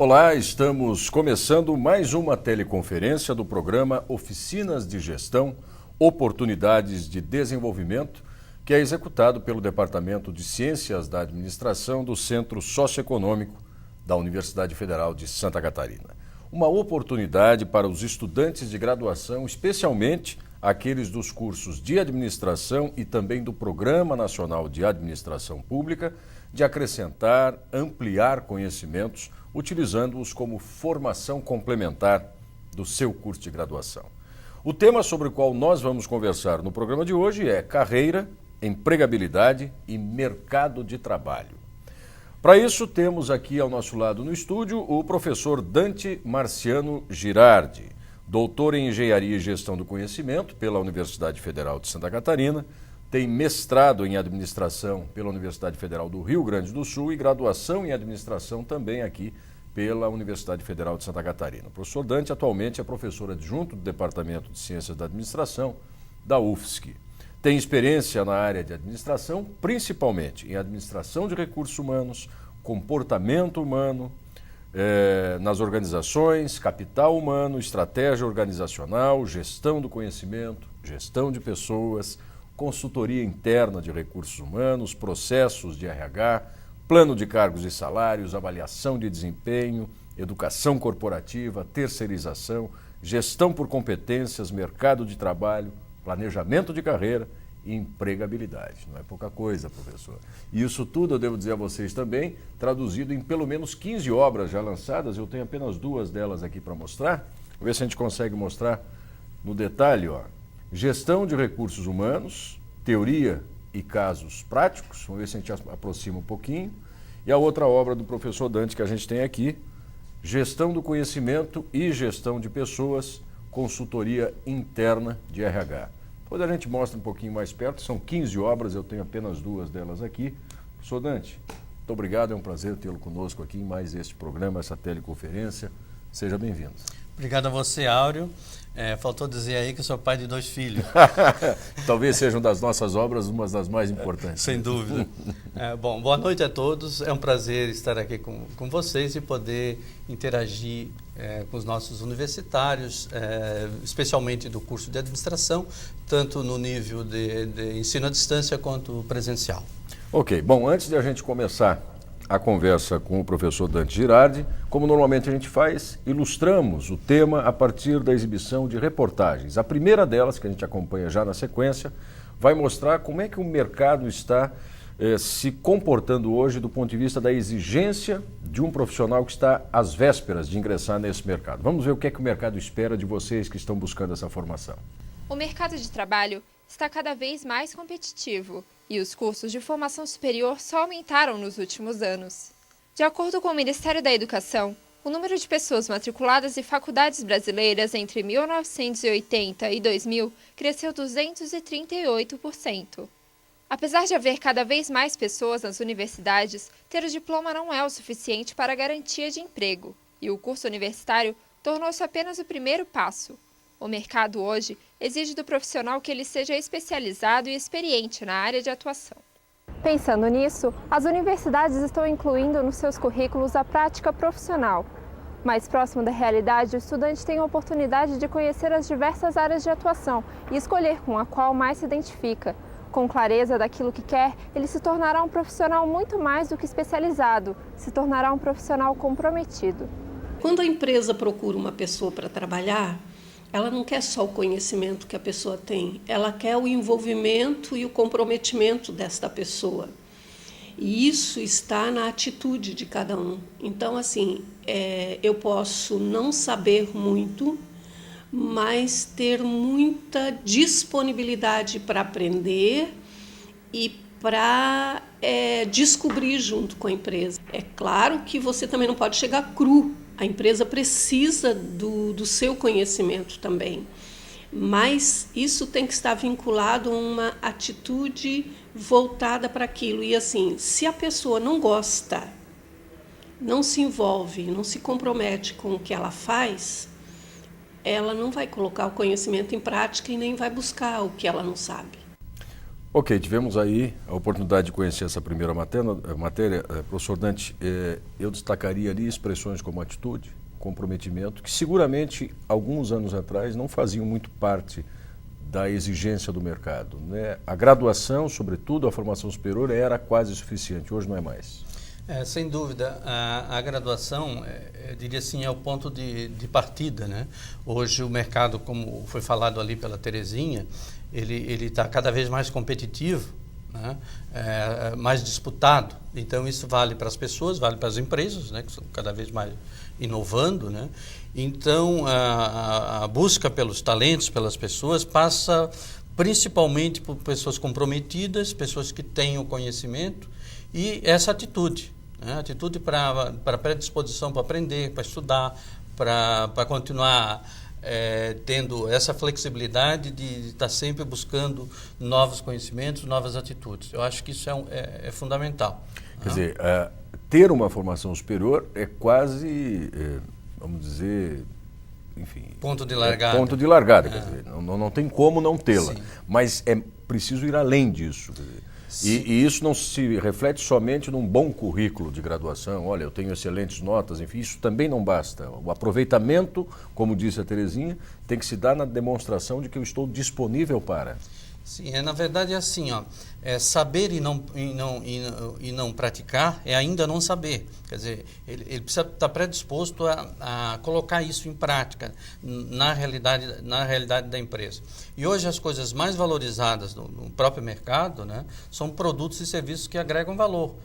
Olá, estamos começando mais uma teleconferência do programa Oficinas de Gestão, Oportunidades de Desenvolvimento, que é executado pelo Departamento de Ciências da Administração do Centro Socioeconômico da Universidade Federal de Santa Catarina. Uma oportunidade para os estudantes de graduação, especialmente aqueles dos cursos de Administração e também do Programa Nacional de Administração Pública, de acrescentar, ampliar conhecimentos, utilizando-os como formação complementar do seu curso de graduação. O tema sobre o qual nós vamos conversar no programa de hoje é carreira, empregabilidade e mercado de trabalho. Para isso, temos aqui ao nosso lado no estúdio o professor Dante Marciano Girardi, doutor em Engenharia e Gestão do Conhecimento pela Universidade Federal de Santa Catarina, tem mestrado em Administração pela Universidade Federal do Rio Grande do Sul e graduação em Administração também aqui pela Universidade Federal de Santa Catarina. O professor Dante atualmente é professor adjunto do Departamento de Ciências da Administração da UFSC. Tem experiência na área de administração, principalmente em administração de recursos humanos, comportamento humano, nas organizações, capital humano, estratégia organizacional, gestão do conhecimento, gestão de pessoas, consultoria interna de recursos humanos, processos de RH, plano de cargos e salários, avaliação de desempenho, educação corporativa, terceirização, gestão por competências, mercado de trabalho, planejamento de carreira e empregabilidade. Não é pouca coisa, professor. E isso tudo, eu devo dizer a vocês também, traduzido em pelo menos 15 obras já lançadas. Eu tenho apenas 2 delas aqui para mostrar. Vamos ver se a gente consegue mostrar no detalhe, ó. Gestão de recursos humanos, teoria e casos práticos. Vamos ver se a gente aproxima um pouquinho. E a outra obra do professor Dante que a gente tem aqui, Gestão do Conhecimento e Gestão de Pessoas, Consultoria Interna de RH. Depois a gente mostra um pouquinho mais perto, são 15 obras, eu tenho apenas 2 delas aqui. Professor Dante, muito obrigado, é um prazer tê-lo conosco aqui em mais este programa, essa teleconferência. Seja bem-vindo. Obrigado a você, Áureo. Faltou dizer aí que eu sou pai de 2 filhos. Talvez sejam das nossas obras uma das mais importantes. Sem dúvida. Bom, boa noite a todos. É um prazer estar aqui com vocês e poder interagir com os nossos universitários, especialmente do curso de administração, tanto no nível de ensino à distância quanto presencial. Ok, bom, antes de a gente começar a conversa com o professor Dante Girardi, como normalmente a gente faz, ilustramos o tema a partir da exibição de reportagens. A primeira delas, que a gente acompanha já na sequência, vai mostrar como é que o mercado está se comportando hoje do ponto de vista da exigência de um profissional que está às vésperas de ingressar nesse mercado. Vamos ver o que é que o mercado espera de vocês que estão buscando essa formação. O mercado de trabalho está cada vez mais competitivo e os cursos de formação superior só aumentaram nos últimos anos. De acordo com o Ministério da Educação, o número de pessoas matriculadas em faculdades brasileiras entre 1980 e 2000 cresceu 238%. Apesar de haver cada vez mais pessoas nas universidades, ter o diploma não é o suficiente para a garantia de emprego, e o curso universitário tornou-se apenas o primeiro passo. O mercado hoje exige do profissional que ele seja especializado e experiente na área de atuação. Pensando nisso, as universidades estão incluindo nos seus currículos a prática profissional. Mais próximo da realidade, o estudante tem a oportunidade de conhecer as diversas áreas de atuação e escolher com a qual mais se identifica. Com clareza daquilo que quer, ele se tornará um profissional muito mais do que especializado, se tornará um profissional comprometido. Quando a empresa procura uma pessoa para trabalhar, ela não quer só o conhecimento que a pessoa tem, ela quer o envolvimento e o comprometimento desta pessoa. E isso está na atitude de cada um. Então, assim, eu posso não saber muito, mas ter muita disponibilidade para aprender e para descobrir junto com a empresa. É claro que você também não pode chegar cru. A empresa precisa do seu conhecimento também, mas isso tem que estar vinculado a uma atitude voltada para aquilo. E assim, se a pessoa não gosta, não se envolve, não se compromete com o que ela faz, ela não vai colocar o conhecimento em prática e nem vai buscar o que ela não sabe. Ok, tivemos aí a oportunidade de conhecer essa primeira matéria. Professor Dante, eu destacaria ali expressões como atitude, comprometimento, que seguramente alguns anos atrás não faziam muito parte da exigência do mercado, né? A graduação, sobretudo a formação superior, era quase suficiente, hoje não é mais. Sem dúvida, a graduação, eu diria assim, é o ponto de partida, né? Hoje o mercado, como foi falado ali pela Terezinha, ele está cada vez mais competitivo, né? Mais disputado. Então isso vale para as pessoas, vale para as empresas, né? Que estão cada vez mais inovando, né? Então a busca pelos talentos, pelas pessoas, passa principalmente por pessoas comprometidas, pessoas que têm o conhecimento e essa atitude, né? Atitude para predisposição para aprender, para estudar, para continuar tendo essa flexibilidade de estar sempre buscando novos conhecimentos, novas atitudes. Eu acho que isso é fundamental. Quer dizer, ter uma formação superior é quase, vamos dizer, enfim... Ponto de largada. Ponto de largada, quer dizer, não tem como não tê-la. Mas é preciso ir além disso. Quer dizer, e isso não se reflete somente num bom currículo de graduação. Olha, eu tenho excelentes notas, enfim, isso também não basta. O aproveitamento, como disse a Terezinha, tem que se dar na demonstração de que eu estou disponível para... Sim, na verdade é assim, ó, saber e não praticar é ainda não saber. Quer dizer, ele precisa estar predisposto a colocar isso em prática na realidade da empresa. E hoje as coisas mais valorizadas no próprio mercado, né, são produtos e serviços que agregam valor.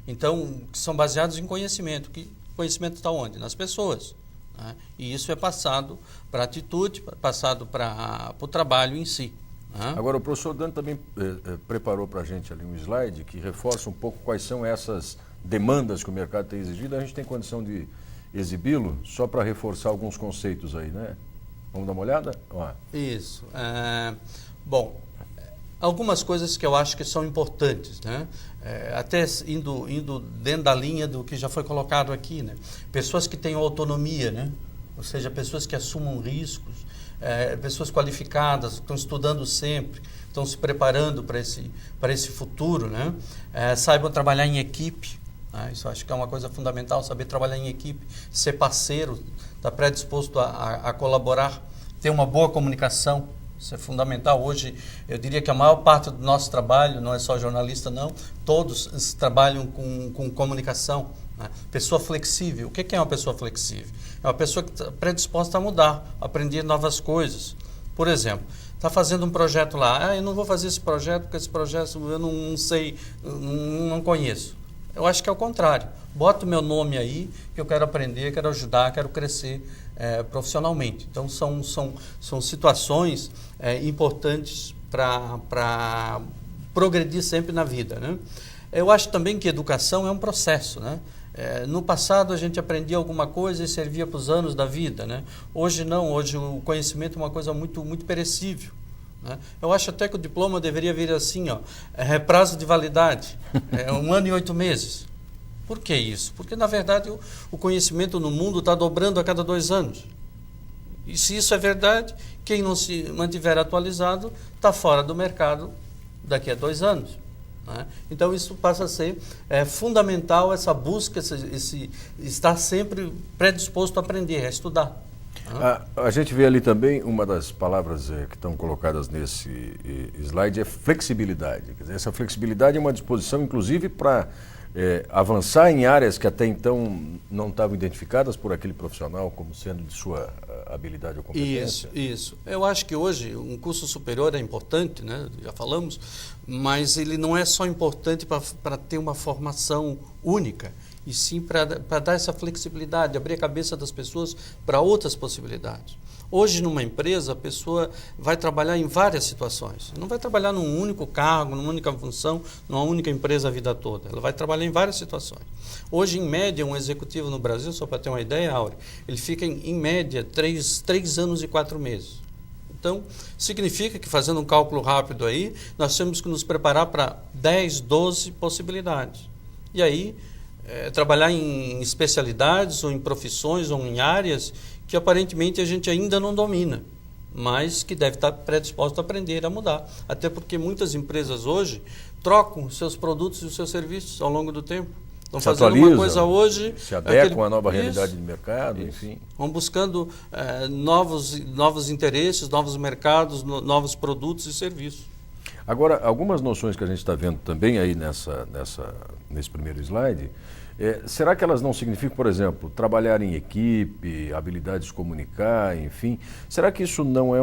Então, que são baseados em conhecimento. Que conhecimento está onde? Nas pessoas. Né? E isso é passado para a atitude, passado para o trabalho em si. Agora, o professor Dante também preparou para a gente ali um slide que reforça um pouco quais são essas demandas que o mercado tem exigido. A gente tem condição de exibi-lo só para reforçar alguns conceitos aí, né? Vamos dar uma olhada? Isso. Bom, algumas coisas que eu acho que são importantes, né? Até indo dentro da linha do que já foi colocado aqui, né? Pessoas que tenham autonomia, né? Ou seja, pessoas que assumam riscos, pessoas qualificadas, estão estudando sempre, estão se preparando para esse futuro, né? Saibam trabalhar em equipe, né? Isso acho que é uma coisa fundamental, saber trabalhar em equipe, ser parceiro, estar predisposto a colaborar, ter uma boa comunicação, isso é fundamental. Hoje, eu diria que a maior parte do nosso trabalho, não é só jornalista não, todos trabalham com comunicação. Pessoa flexível. O que é uma pessoa flexível? É uma pessoa que está predisposta a mudar, a aprender novas coisas. Por exemplo, está fazendo um projeto lá. Eu não vou fazer esse projeto porque esse projeto eu não sei, não conheço. Eu acho que é o contrário. Boto o meu nome aí, que eu quero aprender, quero ajudar, quero crescer profissionalmente. Então, são situações importantes para progredir sempre na vida, né? Eu acho também que educação é um processo, né? No passado a gente aprendia alguma coisa e servia para os anos da vida, né? Hoje não, hoje o conhecimento é uma coisa muito, muito perecível, né? Eu acho até que o diploma deveria vir assim, prazo de validade, 1 ano e 8 meses. Por que isso? Porque na verdade o conhecimento no mundo está dobrando a cada 2 anos. E se isso é verdade, quem não se mantiver atualizado está fora do mercado daqui a 2 anos. Então isso passa a ser fundamental, essa busca, esse estar sempre predisposto a aprender, a estudar. A gente vê ali também uma das palavras que estão colocadas nesse slide é flexibilidade. Quer dizer, essa flexibilidade é uma disposição inclusive para avançar em áreas que até então não estavam identificadas por aquele profissional como sendo de sua habilidade ou competência. Isso. Eu acho que hoje um curso superior é importante, né? Já falamos, mas ele não é só importante para ter uma formação única, e sim para dar essa flexibilidade, abrir a cabeça das pessoas para outras possibilidades. Hoje, numa empresa, a pessoa vai trabalhar em várias situações. Não vai trabalhar num único cargo, numa única função, numa única empresa a vida toda. Ela vai trabalhar em várias situações. Hoje, em média, um executivo no Brasil, só para ter uma ideia, Áurea, ele fica, em média, 3 anos e 4 meses. Então, significa que, fazendo um cálculo rápido aí, nós temos que nos preparar para 10, 12 possibilidades. E aí, trabalhar em especialidades, ou em profissões, ou em áreas que aparentemente a gente ainda não domina. mas que deve estar predisposto a aprender a mudar. Até porque muitas empresas hoje trocam os seus produtos e os seus serviços ao longo do tempo. Estão fazendo uma coisa hoje... Se adequam à nova realidade de mercado, enfim. Vão buscando novos interesses, novos mercados, novos produtos e serviços. Agora, algumas noções que a gente está vendo também aí nesse primeiro slide, será que elas não significam, por exemplo, trabalhar em equipe, habilidades de comunicar, enfim? Será que isso não é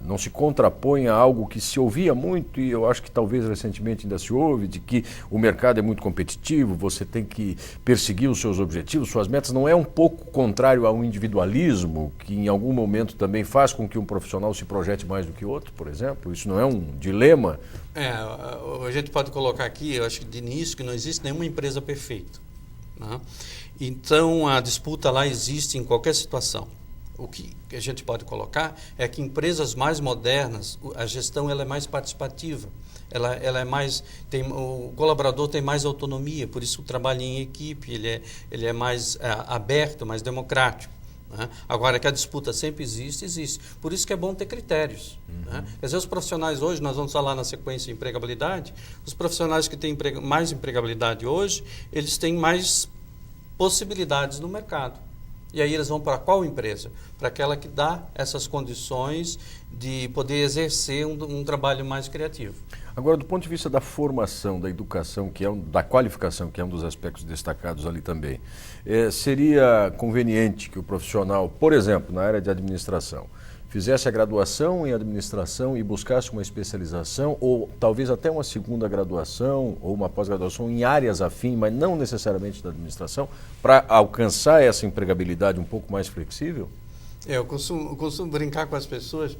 não se contrapõe a algo que se ouvia muito, e eu acho que talvez recentemente ainda se ouve, de que o mercado é muito competitivo, você tem que perseguir os seus objetivos, suas metas? Não é um pouco contrário ao individualismo, que em algum momento também faz com que um profissional se projete mais do que outro, por exemplo? Isso não é um dilema? A gente pode colocar aqui, eu acho que de início, que não existe nenhuma empresa perfeita, né? Então a disputa lá existe em qualquer situação. O que a gente pode colocar é que empresas mais modernas, a gestão ela é mais participativa, ela é mais, o colaborador tem mais autonomia, por isso o trabalho em equipe ele é mais aberto, mais democrático, né? Agora que a disputa sempre existe, por isso que é bom ter critérios. Né? Às vezes os profissionais hoje, nós vamos falar na sequência de empregabilidade, os profissionais que têm mais empregabilidade hoje, eles têm mais possibilidades no mercado. E aí eles vão para qual empresa? Para aquela que dá essas condições de poder exercer um trabalho mais criativo. Agora, do ponto de vista da formação, da educação, da qualificação, que é um dos aspectos destacados ali também, seria conveniente que o profissional, por exemplo, na área de administração, fizesse a graduação em administração e buscasse uma especialização, ou talvez até uma segunda graduação ou uma pós-graduação em áreas afins, mas não necessariamente da administração, para alcançar essa empregabilidade um pouco mais flexível? Eu costumo brincar com as pessoas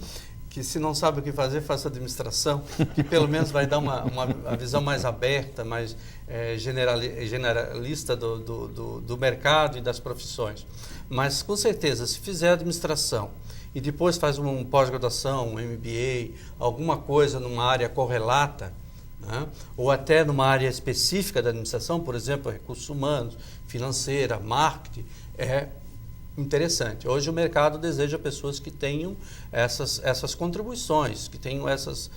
que se não sabe o que fazer, faça administração, que pelo menos vai dar uma visão mais aberta, mais generalista do mercado e das profissões. Mas, com certeza, se fizer administração e depois faz uma pós-graduação, um MBA, alguma coisa numa área correlata, né? Ou até numa área específica da administração, por exemplo, recursos humanos, financeira, marketing, é interessante. Hoje o mercado deseja pessoas que tenham essas contribuições, que tenham essas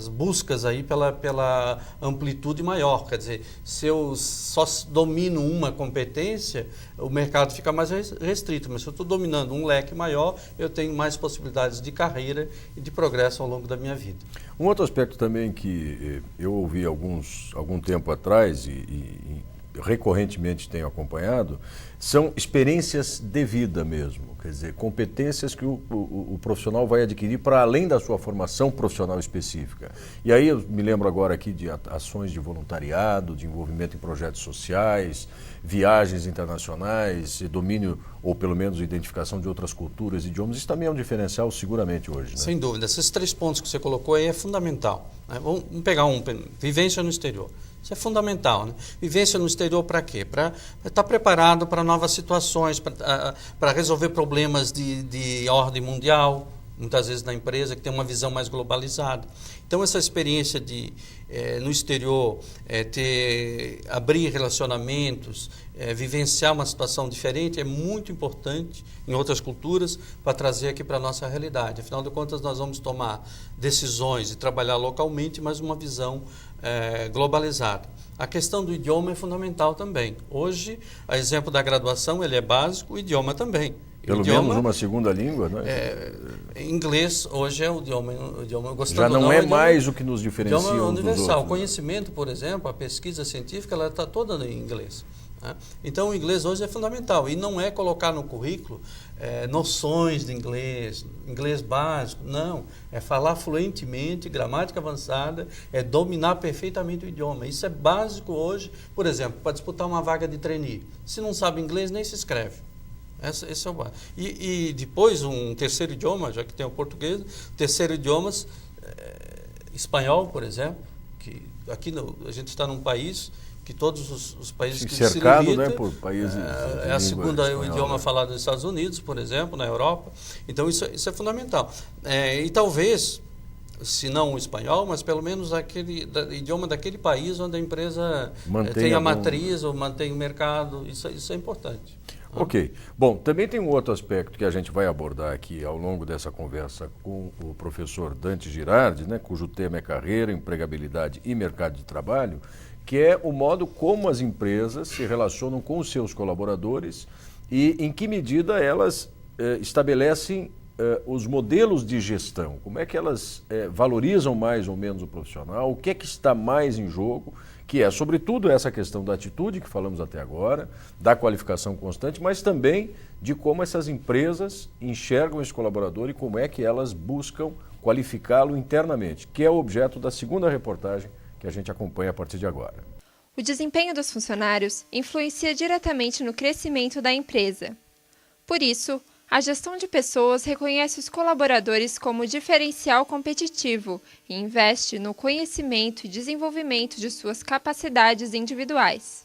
buscas aí pela amplitude maior. Quer dizer, se eu só domino uma competência, o mercado fica mais restrito, mas se eu estou dominando um leque maior, eu tenho mais possibilidades de carreira e de progresso ao longo da minha vida. Um outro aspecto também que eu ouvi algum tempo atrás e recorrentemente tenho acompanhado, são experiências de vida mesmo, quer dizer, competências que o profissional vai adquirir para além da sua formação profissional específica. E aí eu me lembro agora aqui de ações de voluntariado, de envolvimento em projetos sociais, viagens internacionais, domínio ou pelo menos identificação de outras culturas e idiomas. Isso também é um diferencial seguramente hoje, né? Sem dúvida. Esses 3 pontos que você colocou aí é fundamental, né? Vamos pegar vivência no exterior. Isso é fundamental, né? Vivência no exterior para quê? Para estar preparado para novas situações, para resolver problemas de ordem mundial, muitas vezes na empresa, que tem uma visão mais globalizada. Então, essa experiência no exterior, abrir relacionamentos, vivenciar uma situação diferente é muito importante em outras culturas para trazer aqui para a nossa realidade. Afinal de contas, nós vamos tomar decisões e trabalhar localmente, mas uma visão globalizada. A questão do idioma é fundamental também. Hoje, a exemplo da graduação, ele é básico, o idioma também. Pelo menos uma segunda língua, né? Inglês hoje é o idioma já não é mais o que nos diferencia idioma uns universal. dos outros. O conhecimento, por exemplo, a pesquisa científica, ela está toda em inglês, né? Então, o inglês hoje é fundamental. E não é colocar no currículo noções de inglês básico. Não. É falar fluentemente, gramática avançada, é dominar perfeitamente o idioma. Isso é básico hoje, por exemplo, para disputar uma vaga de trainee. Se não sabe inglês, nem se inscreve. Esse é o básico. E depois um terceiro idioma, já que tem o português, terceiro idioma, espanhol, por exemplo, que aqui a gente está num país que todos os países que cercado, se limita, né, por países é a segunda idioma, né, falado nos Estados Unidos, por exemplo, na Europa. Então isso é fundamental. E talvez, se não o espanhol, mas pelo menos idioma daquele país onde a empresa tem a matriz ou mantém o mercado. Isso é importante. Ok. Bom, também tem um outro aspecto que a gente vai abordar aqui ao longo dessa conversa com o professor Dante Girardi, né, cujo tema é carreira, empregabilidade e mercado de trabalho, que é o modo como as empresas se relacionam com os seus colaboradores e em que medida elas estabelecem os modelos de gestão. Como é que elas valorizam mais ou menos o profissional, o que é que está mais em jogo, que é, sobretudo, essa questão da atitude que falamos até agora, da qualificação constante, mas também de como essas empresas enxergam esse colaborador e como é que elas buscam qualificá-lo internamente, que é o objeto da segunda reportagem que a gente acompanha a partir de agora. O desempenho dos funcionários influencia diretamente no crescimento da empresa. Por isso, a gestão de pessoas reconhece os colaboradores como diferencial competitivo e investe no conhecimento e desenvolvimento de suas capacidades individuais.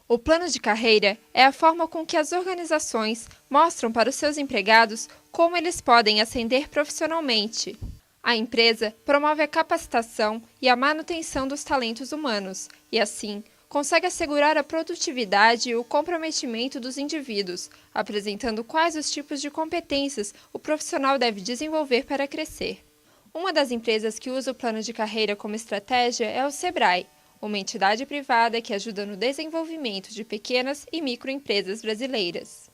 O plano de carreira é a forma com que as organizações mostram para os seus empregados como eles podem ascender profissionalmente. A empresa promove a capacitação e a manutenção dos talentos humanos e, assim, consegue assegurar a produtividade e o comprometimento dos indivíduos, apresentando quais os tipos de competências o profissional deve desenvolver para crescer. Uma das empresas que usa o plano de carreira como estratégia é o Sebrae, uma entidade privada que ajuda no desenvolvimento de pequenas e microempresas brasileiras.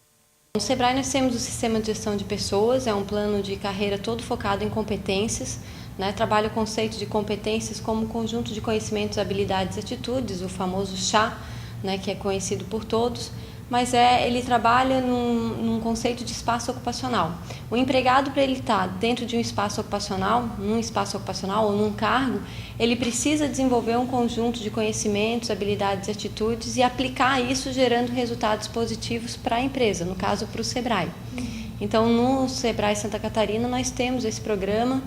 No Sebrae nós temos o Sistema de Gestão de Pessoas, é um plano de carreira todo focado em competências, trabalha o conceito de competências como um conjunto de conhecimentos, habilidades e atitudes, o famoso CHA, que é conhecido por todos, mas ele trabalha num conceito de espaço ocupacional. O empregado, para ele estar dentro de um espaço ocupacional, num espaço ocupacional ou num cargo, ele precisa desenvolver um conjunto de conhecimentos, habilidades e atitudes e aplicar isso gerando resultados positivos para a empresa, no caso para o Sebrae. Então, no Sebrae Santa Catarina, nós temos esse programa,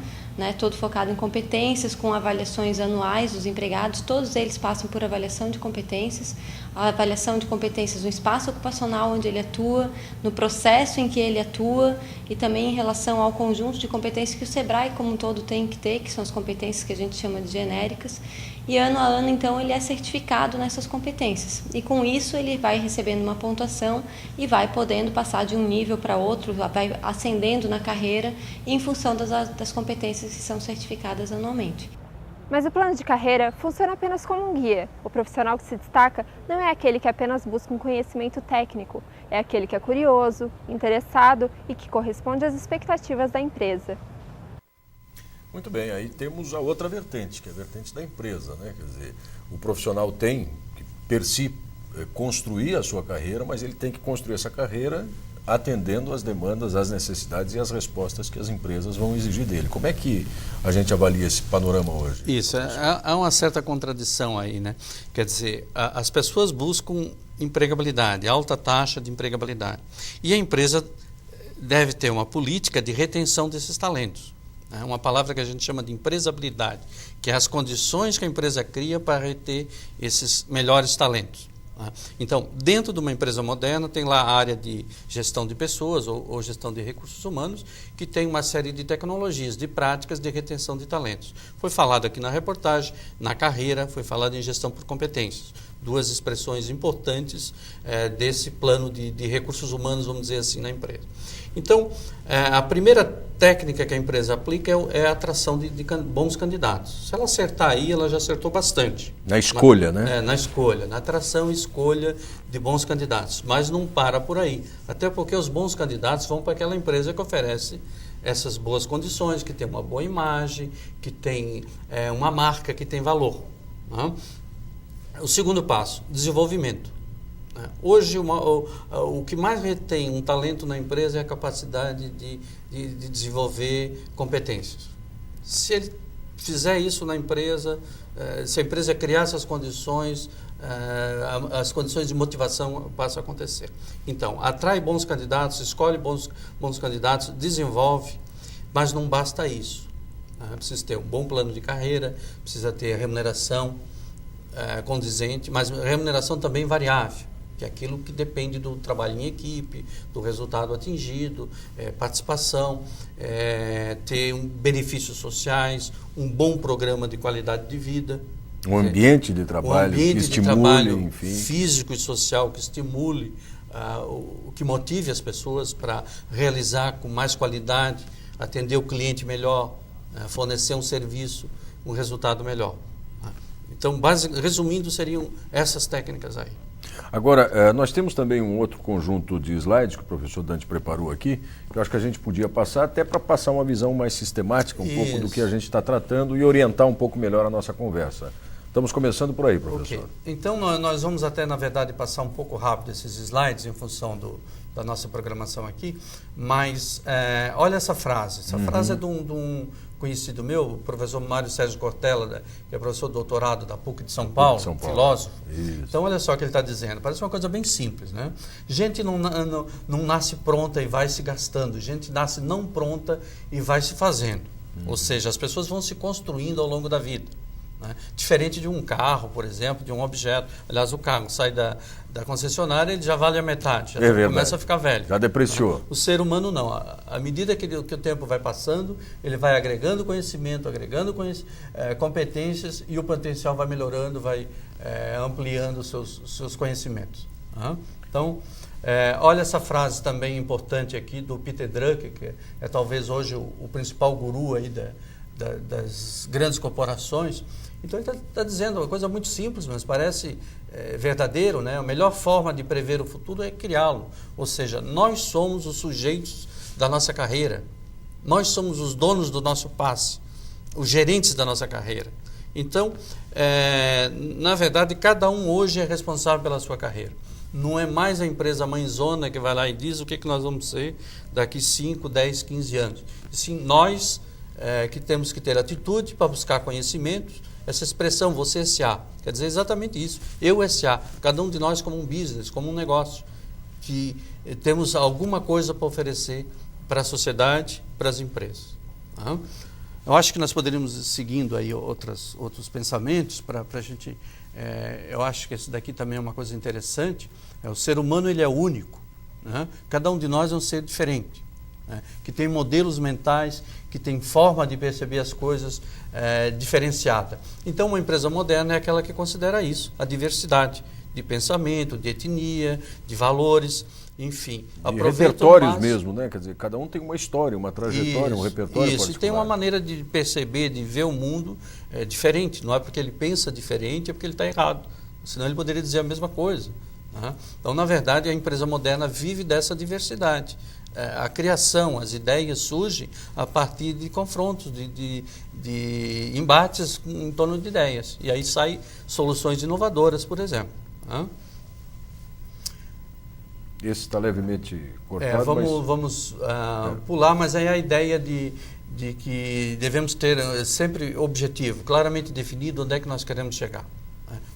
todo focado em competências, com avaliações anuais dos empregados, todos eles passam por avaliação de competências, a avaliação de competências no espaço ocupacional onde ele atua, no processo em que ele atua e também em relação ao conjunto de competências que o Sebrae como um todo tem que ter, que são as competências que a gente chama de genéricas, e ano a ano, então, ele é certificado nessas competências. E com isso ele vai recebendo uma pontuação e vai podendo passar de um nível para outro, vai ascendendo na carreira em função das competências que são certificadas anualmente. Mas o plano de carreira funciona apenas como um guia. O profissional que se destaca não é aquele que apenas busca um conhecimento técnico, é aquele que é curioso, interessado e que corresponde às expectativas da empresa. Muito bem, aí temos a outra vertente, que é a vertente da empresa, né? Quer dizer, o profissional tem que, per si, construir a sua carreira, mas ele tem que construir essa carreira atendendo às demandas, às necessidades e às respostas que as empresas vão exigir dele. Como é que a gente avalia esse panorama hoje? Isso, há uma certa contradição aí, né? Quer dizer, as pessoas buscam empregabilidade, alta taxa de empregabilidade. E a empresa deve ter uma política de retenção desses talentos. Uma palavra que a gente chama de empresabilidade, que é as condições que a empresa cria para reter esses melhores talentos. Então, dentro de uma empresa moderna, tem lá a área de gestão de pessoas ou gestão de recursos humanos, que tem uma série de tecnologias, de práticas de retenção de talentos. Foi falado aqui na reportagem, na carreira, foi falado em gestão por competências. Duas expressões importantes desse plano de recursos humanos, vamos dizer assim, na empresa. Então, a primeira técnica que a empresa aplica é a atração de bons candidatos. Se ela acertar aí, ela já acertou bastante. Na escolha, né? Na escolha, na atração e escolha de bons candidatos. Mas não para por aí. Até porque os bons candidatos vão para aquela empresa que oferece essas boas condições, que tem uma boa imagem, que tem uma marca, que tem valor. O segundo passo, desenvolvimento. Hoje, o que mais retém um talento na empresa é a capacidade de desenvolver competências. Se ele fizer isso na empresa, se a empresa criar essas condições, as condições de motivação passam a acontecer. Então, atrai bons candidatos, escolhe bons candidatos, desenvolve, mas não basta isso. Precisa ter um bom plano de carreira, precisa ter remuneração condizente, mas remuneração também variável, que é aquilo que depende do trabalho em equipe, do resultado atingido, participação, ter benefícios sociais, um bom programa de qualidade de vida. Um ambiente de trabalho que estimule, enfim. Físico e social que estimule o que motive as pessoas para realizar com mais qualidade, atender o cliente melhor, fornecer um serviço, um resultado melhor. Então, resumindo, seriam essas técnicas aí. Agora, nós temos também um outro conjunto de slides que o professor Dante preparou aqui, que eu acho que a gente podia passar até para passar uma visão mais sistemática, pouco do que a gente está tratando e orientar um pouco melhor a nossa conversa. Estamos começando por aí, professor. Okay. Então, nós vamos até, na verdade, passar um pouco rápido esses slides em função da nossa programação aqui, mas olha essa frase. Essa frase é de um conhecido meu, o professor Mário Sérgio Cortella, que é professor doutorado da PUC de São Paulo, filósofo. Isso. Então, olha só o que ele está dizendo. Parece uma coisa bem simples, né? Gente não nasce pronta e vai se gastando. Gente nasce não pronta e vai se fazendo. Ou seja, as pessoas vão se construindo ao longo da vida. Né? Diferente de um carro, por exemplo, de um objeto. Aliás, o carro sai da concessionária, ele já vale a metade, já começa a ficar velho. Já depreciou. O ser humano não. À medida que o tempo vai passando, ele vai agregando conhecimento, competências e o potencial vai melhorando, vai ampliando os seus conhecimentos. Então, olha essa frase também importante aqui do Peter Drucker, que é talvez hoje o principal guru aí das grandes corporações. Então ele está dizendo uma coisa muito simples, mas parece verdadeiro, né? A melhor forma de prever o futuro é criá-lo. Ou seja, nós somos os sujeitos da nossa carreira. Nós somos os donos do nosso passe, os gerentes da nossa carreira. Então, na verdade, cada um hoje é responsável pela sua carreira. Não é mais a empresa mãezona que vai lá e diz o que nós vamos ser daqui 5, 10, 15 anos. E sim, nós que temos que ter atitude para buscar conhecimentos. Essa expressão, você SA, quer dizer exatamente isso. Eu SA, cada um de nós como um business, como um negócio, que temos alguma coisa para oferecer para a sociedade, para as empresas. Eu acho que nós poderíamos ir seguindo aí outros pensamentos para a gente... eu acho que esse daqui também é uma coisa interessante. O ser humano, ele é único. Né? Cada um de nós é um ser diferente. Que tem modelos mentais, que tem forma de perceber as coisas diferenciada. Então, uma empresa moderna é aquela que considera isso, a diversidade de pensamento, de etnia, de valores, enfim. E repertórios mesmo, né? Quer dizer, cada um tem uma história, uma trajetória, um repertório Isso, particular. E tem uma maneira de perceber, de ver o mundo diferente. Não é porque ele pensa diferente, é porque ele está errado. Senão ele poderia dizer a mesma coisa. Né? Então, na verdade, a empresa moderna vive dessa diversidade. A criação, as ideias surgem a partir de confrontos, de embates em torno de ideias. E aí saem soluções inovadoras, por exemplo. Esse está levemente cortado, vamos pular, mas aí a ideia de que devemos ter sempre objetivo, claramente definido onde é que nós queremos chegar.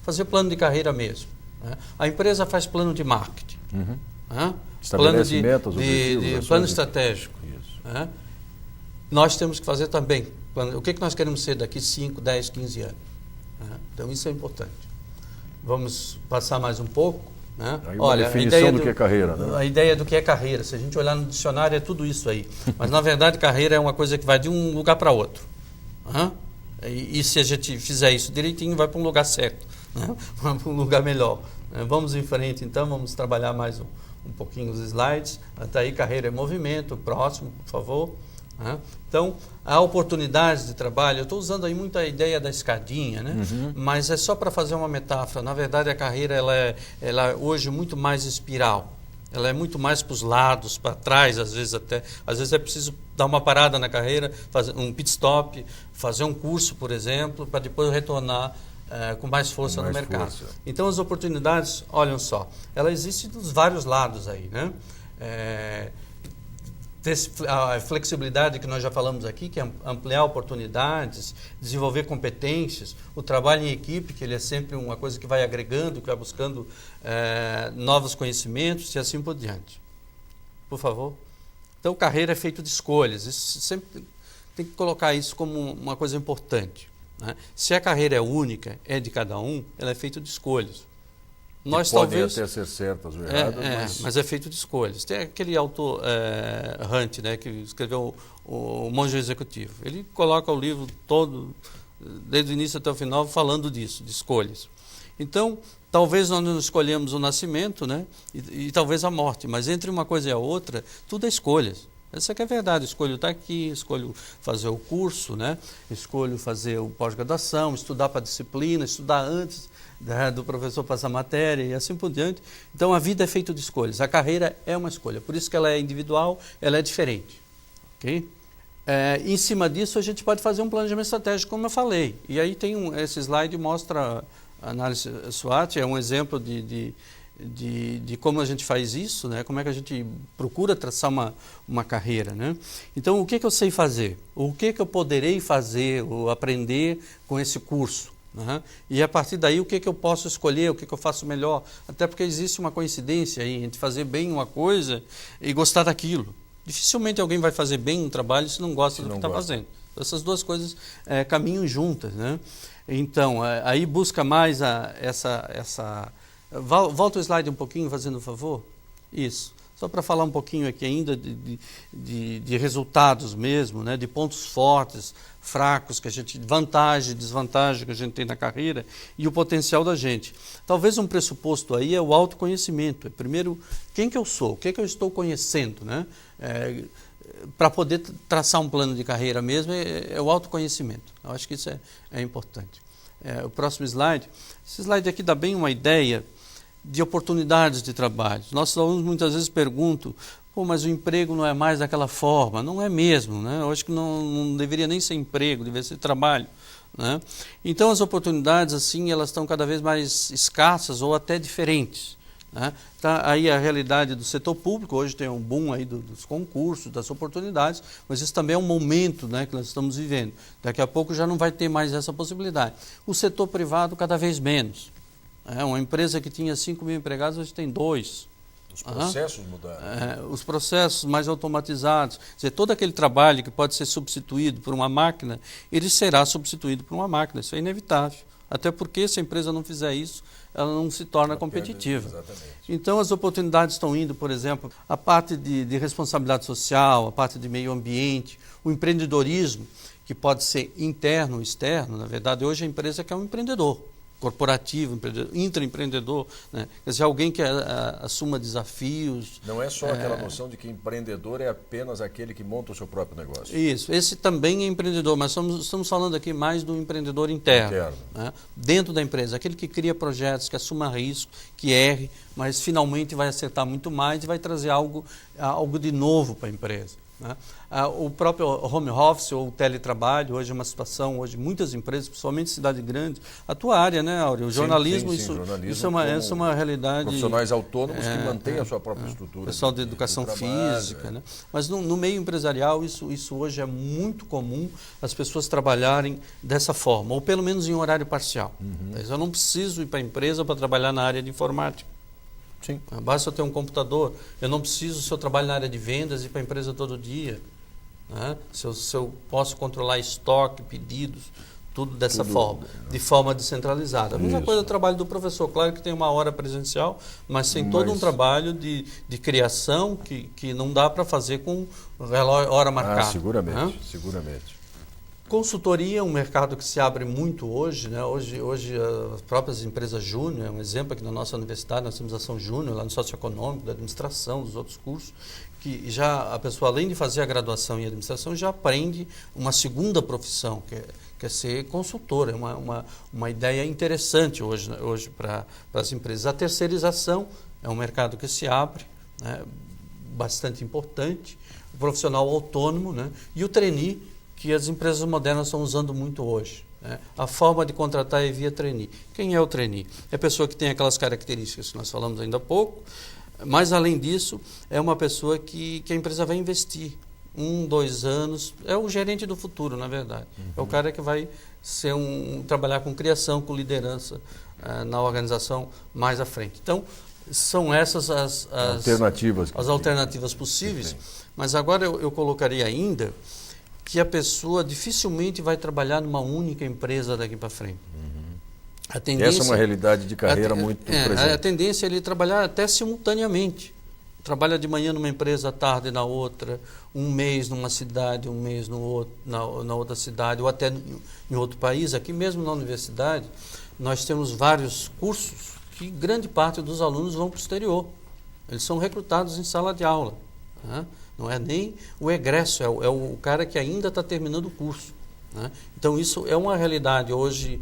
Fazer plano de carreira mesmo. A empresa faz plano de marketing. Estabelece metas, objetivos, plano estratégico. Nós temos que fazer também. O que nós queremos ser daqui 5, 10, 15 anos. Então, isso é importante. Vamos passar mais um pouco. Olha, a definição do que é carreira. Né? A ideia do que é carreira. Se a gente olhar no dicionário, é tudo isso aí. Mas, na verdade, carreira é uma coisa que vai de um lugar para outro. E se a gente fizer isso direitinho, vai para um lugar certo. Vai para um lugar melhor. Vamos em frente, então. Vamos trabalhar mais um pouquinho os slides. Até aí, carreira é movimento. Próximo, por favor. Então, há oportunidades de trabalho. Eu estou usando aí muito a ideia da escadinha, né? Mas é só para fazer uma metáfora. Na verdade, a carreira ela é hoje muito mais espiral. Ela é muito mais para os lados, para trás, às vezes até. Às vezes é preciso dar uma parada na carreira, fazer um pit stop, fazer um curso, por exemplo, para depois retornar com mais força no mercado. Então, as oportunidades, olhem só, elas existem dos vários lados aí, né? A flexibilidade que nós já falamos aqui, que é ampliar oportunidades, desenvolver competências, o trabalho em equipe, que ele é sempre uma coisa que vai agregando, que vai buscando novos conhecimentos e assim por diante. Por favor. Então, carreira é feito de escolhas. Isso sempre tem que colocar isso como uma coisa importante. Né? Se a carreira é única, é de cada um, ela é feita de escolhas. Nós podem até ser certas ou erradas, mas é feito de escolhas. Tem aquele autor Hunt, né, que escreveu o Monge Executivo. Ele coloca o livro todo, desde o início até o final, falando disso, de escolhas. Então, Talvez nós não escolhemos o nascimento, né? E talvez a morte, mas entre uma coisa e a outra, tudo é escolhas. Essa que é a verdade, escolho estar aqui, escolho fazer o curso, né? Escolho fazer o pós-graduação, estudar para a disciplina, estudar antes do professor passar matéria e assim por diante. Então a vida é feita de escolhas, a carreira é uma escolha, por isso que ela é individual, ela é diferente. Okay? Em cima disso a gente pode fazer um planejamento estratégico, como eu falei. E aí tem esse slide mostra a análise SWOT, é um exemplo de como a gente faz isso, né? Como é que a gente procura traçar uma carreira. Né? Então, o que eu sei fazer? O que eu poderei fazer ou aprender com esse curso? Né? E a partir daí, o que eu posso escolher, o que eu faço melhor? Até porque existe uma coincidência aí entre fazer bem uma coisa e gostar daquilo. Dificilmente alguém vai fazer bem um trabalho se não gosta do que está fazendo. Essas duas coisas caminham juntas. Né? Então, aí busca mais essa... Volta o slide um pouquinho, fazendo um favor. Isso. Só para falar um pouquinho aqui ainda de resultados mesmo, né? De pontos fortes, fracos, vantagem, desvantagem que a gente tem na carreira e o potencial da gente. Talvez um pressuposto aí é o autoconhecimento. Primeiro, quem que eu sou? O que eu estou conhecendo? Né? Para poder traçar um plano de carreira mesmo é o autoconhecimento. Eu acho que isso é importante. O próximo slide. Esse slide aqui dá bem uma ideia de oportunidades de trabalho. Nossos alunos muitas vezes perguntam, mas o emprego não é mais daquela forma. Não é mesmo, né? Eu acho que não deveria nem ser emprego, deveria ser trabalho. Né? Então as oportunidades assim, elas estão cada vez mais escassas ou até diferentes. Né? Tá aí a realidade do setor público, hoje tem um boom aí dos concursos, das oportunidades, mas isso também é um momento, né, que nós estamos vivendo. Daqui a pouco já não vai ter mais essa possibilidade. O setor privado cada vez menos. Uma empresa que tinha 5 mil empregados, hoje tem 2. Os processos mudaram. Os processos mais automatizados. Quer dizer, todo aquele trabalho que pode ser substituído por uma máquina, ele será substituído por uma máquina. Isso é inevitável. Até porque se a empresa não fizer isso, ela não se torna competitiva. Exatamente. Então as oportunidades estão indo, por exemplo, a parte de responsabilidade social, a parte de meio ambiente, o empreendedorismo, que pode ser interno ou externo. Na verdade, hoje a empresa quer um empreendedor corporativo, intraempreendedor, né? Quer dizer, alguém que assuma desafios. Não é só aquela noção de que empreendedor é apenas aquele que monta o seu próprio negócio. Isso, esse também é empreendedor, mas estamos falando aqui mais do empreendedor interno. Né? Dentro da empresa, aquele que cria projetos, que assuma risco, que erre, mas finalmente vai acertar muito mais e vai trazer algo de novo para a empresa. Né? O próprio home office ou teletrabalho, hoje é uma situação, hoje muitas empresas, principalmente em cidade grande, a tua área, né, Áureo? O jornalismo, sim, jornalismo isso é uma realidade. Profissionais autônomos que mantêm a sua própria estrutura. Pessoal de educação física. Né? Mas no meio empresarial, isso hoje é muito comum as pessoas trabalharem dessa forma, ou pelo menos em horário parcial. Eu não preciso ir para a empresa para trabalhar na área de informática. Sim. Basta eu ter um computador. Eu não preciso, se eu trabalho na área de vendas, ir para a empresa todo dia. Né? Se eu posso controlar estoque, pedidos, tudo dessa forma, de forma descentralizada. A mesma coisa do trabalho do professor. Claro que tem uma hora presencial, mas tem todo um trabalho de criação que não dá para fazer com hora marcada. Seguramente, né? Seguramente. Consultoria é um mercado que se abre muito hoje, né? Hoje as próprias empresas júnior, é um exemplo aqui na nossa universidade, nós temos ação júnior lá no socioeconômico, da administração, dos outros cursos, que já a pessoa, além de fazer a graduação em administração, já aprende uma segunda profissão, que é ser consultor. É uma ideia interessante hoje para as empresas. A terceirização é um mercado que se abre, né? Bastante importante, o profissional autônomo, né? E o trainee, que as empresas modernas estão usando muito hoje. Né? A forma de contratar é via trainee. Quem é o trainee? É a pessoa que tem aquelas características que nós falamos ainda há pouco, mas além disso, é uma pessoa que a empresa vai investir 1, 2 anos, é o gerente do futuro, na verdade. É o cara que vai trabalhar com criação, com liderança na organização mais à frente. Então, são essas as alternativas possíveis, mas agora eu colocaria ainda que a pessoa dificilmente vai trabalhar numa única empresa daqui para frente. Essa é uma realidade de carreira muito presente. A tendência é ele trabalhar até simultaneamente. Trabalha de manhã numa empresa, à tarde na outra, um mês numa cidade, um mês na outra cidade, ou até em outro país. Aqui mesmo na universidade, nós temos vários cursos que grande parte dos alunos vão para o exterior. Eles são recrutados em sala de aula. Né? Não é nem o egresso, é o cara que ainda está terminando o curso. Né? Então, isso é uma realidade hoje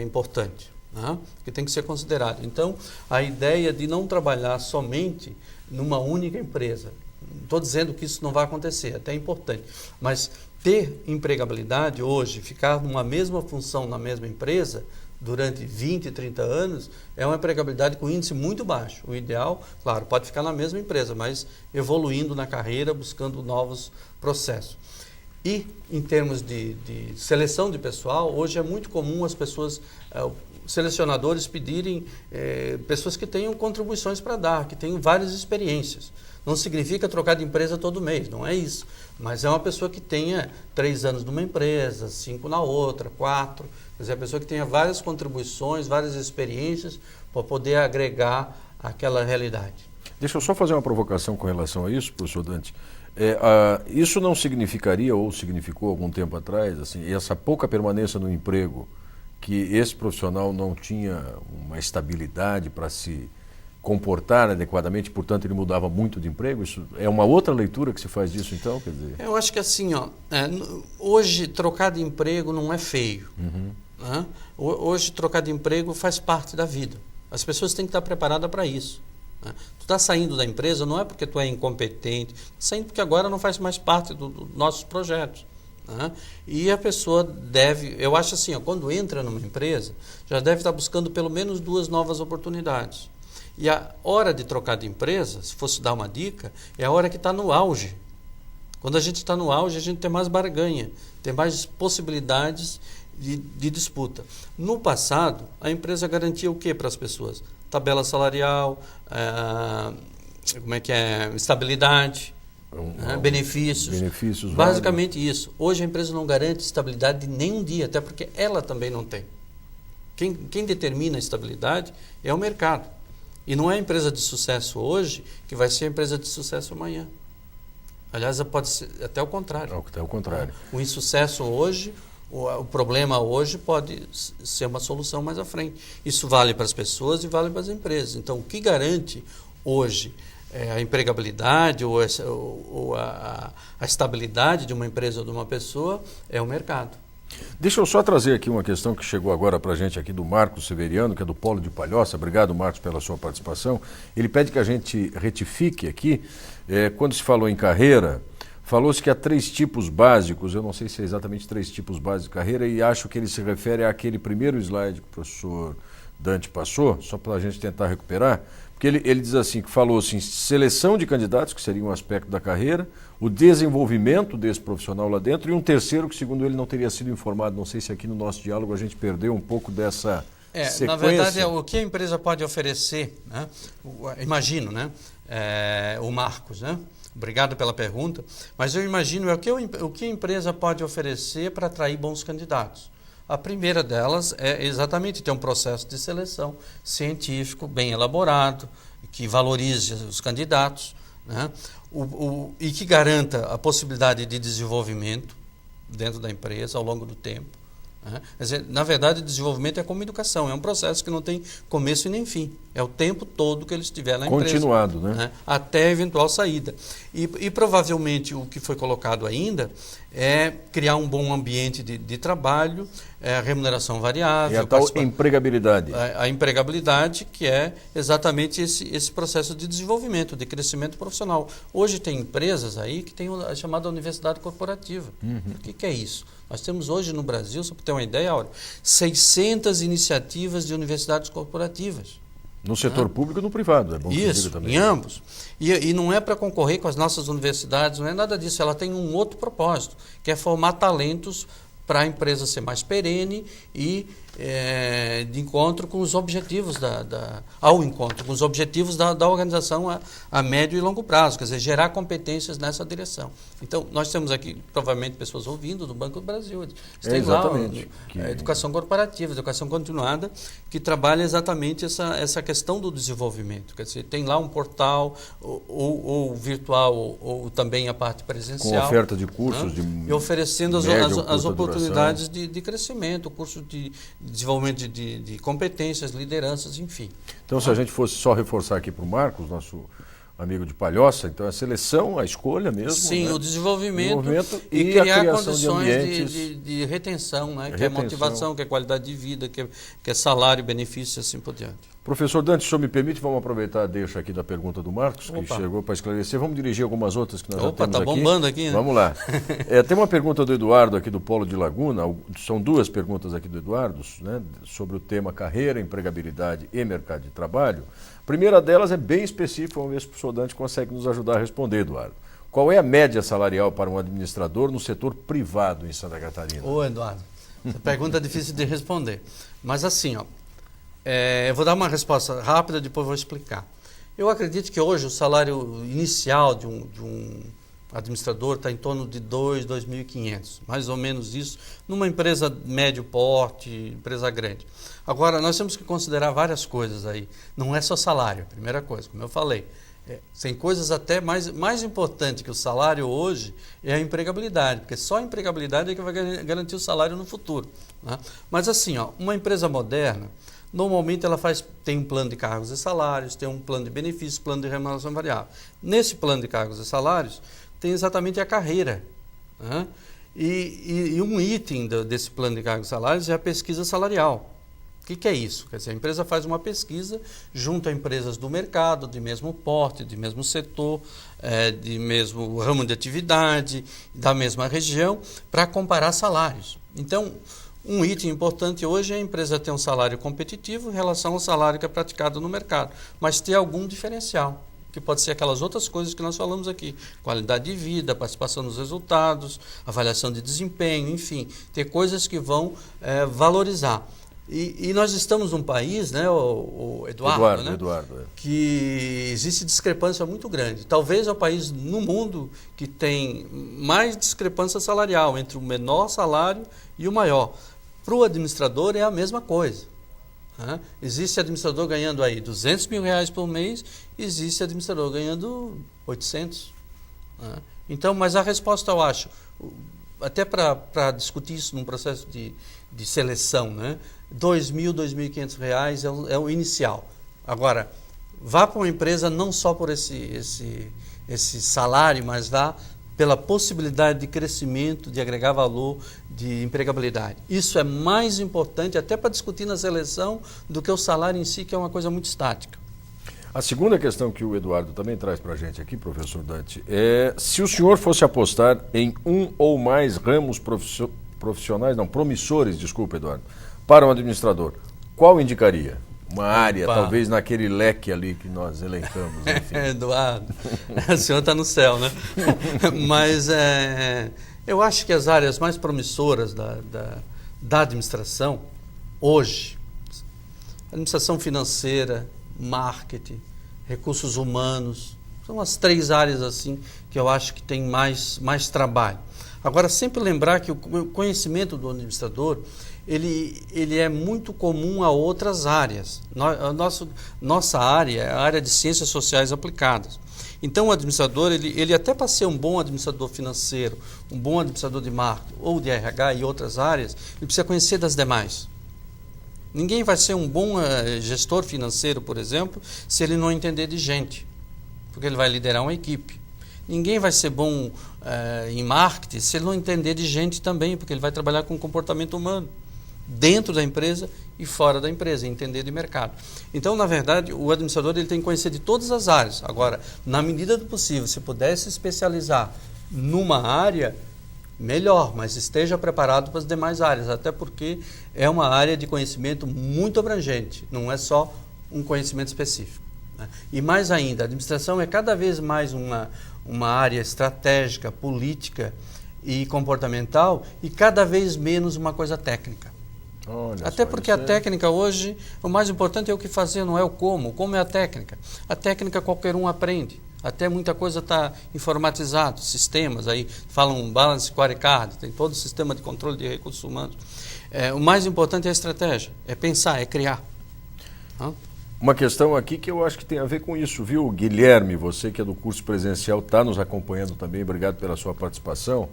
importante, né? Que tem que ser considerado. Então, a ideia de não trabalhar somente numa única empresa, não estou dizendo que isso não vai acontecer, até é importante, mas ter empregabilidade hoje, ficar numa mesma função na mesma empresa durante 20, 30 anos, é uma empregabilidade com índice muito baixo. O ideal, claro, pode ficar na mesma empresa, mas evoluindo na carreira, buscando novos processos. E, em termos de seleção de pessoal, hoje é muito comum as pessoas, selecionadores, pedirem pessoas que tenham contribuições para dar, que tenham várias experiências. Não significa trocar de empresa todo mês, não é isso. Mas é uma pessoa que tenha 3 anos numa empresa, 5 na outra, 4. Quer dizer, a pessoa que tenha várias contribuições, várias experiências para poder agregar aquela realidade. Deixa eu só fazer uma provocação com relação a isso, professor Dante. Isso não significaria, ou significou algum tempo atrás, assim, essa pouca permanência no emprego, que esse profissional não tinha uma estabilidade para se comportar adequadamente, portanto ele mudava muito de emprego? Isso é uma outra leitura que se faz disso, então? Quer dizer... Eu acho que assim, hoje trocar de emprego não é feio. Né? Hoje trocar de emprego faz parte da vida. As pessoas têm que estar preparadas para isso. Né? Tu está saindo da empresa não é porque tu é incompetente, está saindo porque agora não faz mais parte dos nossos projetos. Né? E a pessoa deve, eu acho assim, quando entra numa empresa, já deve estar buscando pelo menos 2 novas oportunidades. E a hora de trocar de empresa, se fosse dar uma dica, é a hora que está no auge. Quando a gente está no auge, a gente tem mais barganha, tem mais possibilidades de disputa. No passado, a empresa garantia o que para as pessoas? Tabela salarial, estabilidade, benefícios. Basicamente isso. Hoje a empresa não garante estabilidade de nenhum dia, até porque ela também não tem. Quem determina a estabilidade é o mercado. E não é a empresa de sucesso hoje que vai ser a empresa de sucesso amanhã. Aliás, pode ser até o contrário. Até o contrário. O insucesso hoje, o problema hoje pode ser uma solução mais à frente. Isso vale para as pessoas e vale para as empresas. Então, o que garante hoje a empregabilidade ou a estabilidade de uma empresa ou de uma pessoa é o mercado. Deixa eu só trazer aqui uma questão que chegou agora para a gente aqui do Marcos Severiano, que é do Polo de Palhoça. Obrigado, Marcos, pela sua participação. Ele pede que a gente retifique aqui, quando se falou em carreira, falou-se que há 3 tipos básicos, eu não sei se é exatamente 3 tipos básicos de carreira, e acho que ele se refere àquele primeiro slide que o professor Dante passou, só para a gente tentar recuperar, porque ele diz assim, que falou assim, seleção de candidatos, que seria um aspecto da carreira, o desenvolvimento desse profissional lá dentro, e um terceiro que, segundo ele, não teria sido informado. Não sei se aqui no nosso diálogo a gente perdeu um pouco dessa sequência. Na verdade, o que a empresa pode oferecer, né? Imagino, né? O Marcos, né? Obrigado pela pergunta, mas eu imagino o que a empresa pode oferecer para atrair bons candidatos. A primeira delas é exatamente ter um processo de seleção científico bem elaborado, que valorize os candidatos, né? E que garanta a possibilidade de desenvolvimento dentro da empresa ao longo do tempo. Né? Quer dizer, na verdade, o desenvolvimento é como educação, é um processo que não tem começo e nem fim. É o tempo todo que ele estiver na empresa. Continuado, né? Até a eventual saída. E provavelmente o que foi colocado ainda é criar um bom ambiente de trabalho, remuneração variável. E a tal empregabilidade. A empregabilidade, que é exatamente esse processo de desenvolvimento, de crescimento profissional. Hoje tem empresas aí que têm a chamada universidade corporativa. O que é isso? Nós temos hoje no Brasil, só para ter uma ideia, 600 iniciativas de universidades corporativas. No setor público e no privado, é bom que isso, diga também. Em ambos. E não é para concorrer com as nossas universidades, não é nada disso. Ela tem um outro propósito, que é formar talentos para a empresa ser mais perene e de encontro com os objetivos da organização a médio e longo prazo, quer dizer, gerar competências nessa direção. Então, nós temos aqui, provavelmente, pessoas ouvindo do Banco do Brasil. Tem exatamente. Lá a educação corporativa, educação continuada, que trabalha exatamente essa questão do desenvolvimento. Quer dizer, tem lá um portal, ou virtual, ou também a parte presencial. Com oferta de cursos, né? E oferecendo as oportunidades de crescimento, curso de desenvolvimento de competências, lideranças, enfim. Então, Então, se a gente fosse só reforçar aqui para o Marcos, nosso amigo de Palhoça, então a seleção, a escolha mesmo. Sim, né? o desenvolvimento e criar a condições de retenção, né? Que é motivação, que é qualidade de vida, que é salário, benefício e assim por diante. Professor Dante, se o senhor me permite, vamos aproveitar a deixa aqui da pergunta do Marcos, que chegou para esclarecer. Vamos dirigir algumas outras que nós já temos aqui. Bombando aqui, né? Vamos lá. Tem uma pergunta do Eduardo aqui do Polo de Laguna, são duas perguntas aqui do Eduardo, né, sobre o tema carreira, empregabilidade e mercado de trabalho. A primeira delas é bem específica, vamos ver se o professor Dante consegue nos ajudar a responder, Eduardo. Qual é a média salarial para um administrador no setor privado em Santa Catarina? Ô, Eduardo, essa pergunta é difícil de responder. Mas assim, eu vou dar uma resposta rápida, depois vou explicar. Eu acredito que hoje o salário inicial de um administrador está em torno de 2.500, mais ou menos isso, numa empresa médio porte, empresa grande. Agora, nós temos que considerar várias coisas aí. Não é só salário, primeira coisa, como eu falei. Tem coisas até mais importantes que o salário hoje é a empregabilidade, porque só a empregabilidade é que vai garantir o salário no futuro, né? Mas assim, uma empresa moderna, normalmente ela tem um plano de cargos e salários, tem um plano de benefícios, plano de remuneração variável. Nesse plano de cargos e salários, tem exatamente a carreira, né? E um item desse plano de cargos e salários é a pesquisa salarial. O que é isso? Quer dizer, a empresa faz uma pesquisa junto a empresas do mercado, de mesmo porte, de mesmo setor, de mesmo ramo de atividade, da mesma região, para comparar salários. Então, um item importante hoje é a empresa ter um salário competitivo em relação ao salário que é praticado no mercado, mas ter algum diferencial, que pode ser aquelas outras coisas que nós falamos aqui, qualidade de vida, participação nos resultados, avaliação de desempenho, enfim, ter coisas que vão valorizar. E nós estamos num país, né, o Eduardo, né, que existe discrepância muito grande. Talvez é o país no mundo que tem mais discrepância salarial entre o menor salário e o maior. Para o administrador é a mesma coisa, né? Existe administrador ganhando aí R$200 mil por mês, existe administrador ganhando 800. Né? Então, mas a resposta eu acho, até para discutir isso num processo de seleção, né? R$2.000, R$2.500 é o inicial. Agora, vá para uma empresa não só por esse salário, mas vá pela possibilidade de crescimento, de agregar valor, de empregabilidade. Isso é mais importante até para discutir na seleção do que o salário em si, que é uma coisa muito estática. A segunda questão que o Eduardo também traz para a gente aqui, professor Dante, é se o senhor fosse apostar em um ou mais ramos promissores, desculpa, Eduardo, para um administrador, qual indicaria? Uma área, talvez naquele leque ali que nós elencamos. Enfim. Eduardo, o senhor está no céu, né? Mas eu acho que as áreas mais promissoras da administração, hoje, administração financeira, marketing, recursos humanos, são as 3 áreas assim que eu acho que tem mais trabalho. Agora, sempre lembrar que o conhecimento do administrador, ele é muito comum a outras áreas. Nossa área é a área de ciências sociais aplicadas. Então, o administrador, ele até para ser um bom administrador financeiro, um bom administrador de marketing ou de RH e outras áreas, ele precisa conhecer das demais. Ninguém vai ser um bom gestor financeiro, por exemplo, se ele não entender de gente, porque ele vai liderar uma equipe. Ninguém vai ser bom em marketing se ele não entender de gente também, porque ele vai trabalhar com comportamento humano, dentro da empresa e fora da empresa, entender de mercado. Então, na verdade, o administrador ele tem que conhecer de todas as áreas. Agora, na medida do possível, se puder se especializar numa área, melhor, mas esteja preparado para as demais áreas, até porque é uma área de conhecimento muito abrangente, não é só um conhecimento específico, né? E mais ainda, a administração é cada vez mais uma área estratégica, política e comportamental e cada vez menos uma coisa técnica. Até porque a técnica hoje, o mais importante é o que fazer, não é o como é a técnica. A técnica qualquer um aprende. Até muita coisa está informatizado, sistemas, aí falam balance scorecard, tem todo o sistema de controle de recursos humanos. O mais importante é a estratégia, é pensar, é criar. Uma questão aqui que eu acho que tem a ver com isso, viu, Guilherme, você que é do curso presencial, está nos acompanhando também, obrigado pela sua participação.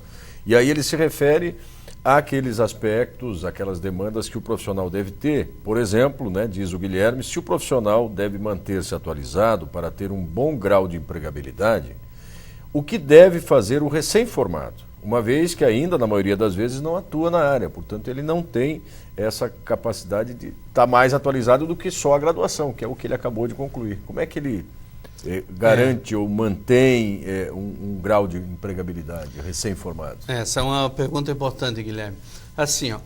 E aí ele se refere há aqueles aspectos, aquelas demandas que o profissional deve ter. Por exemplo, né, diz o Guilherme, se o profissional deve manter-se atualizado para ter um bom grau de empregabilidade, o que deve fazer o recém-formado? Uma vez que ainda, na maioria das vezes, não atua na área. Portanto, ele não tem essa capacidade de estar mais atualizado do que só a graduação, que é o que ele acabou de concluir. Como é que ele garante ou mantém um grau de empregabilidade recém-formado? Essa é uma pergunta importante, Guilherme. Assim, ó,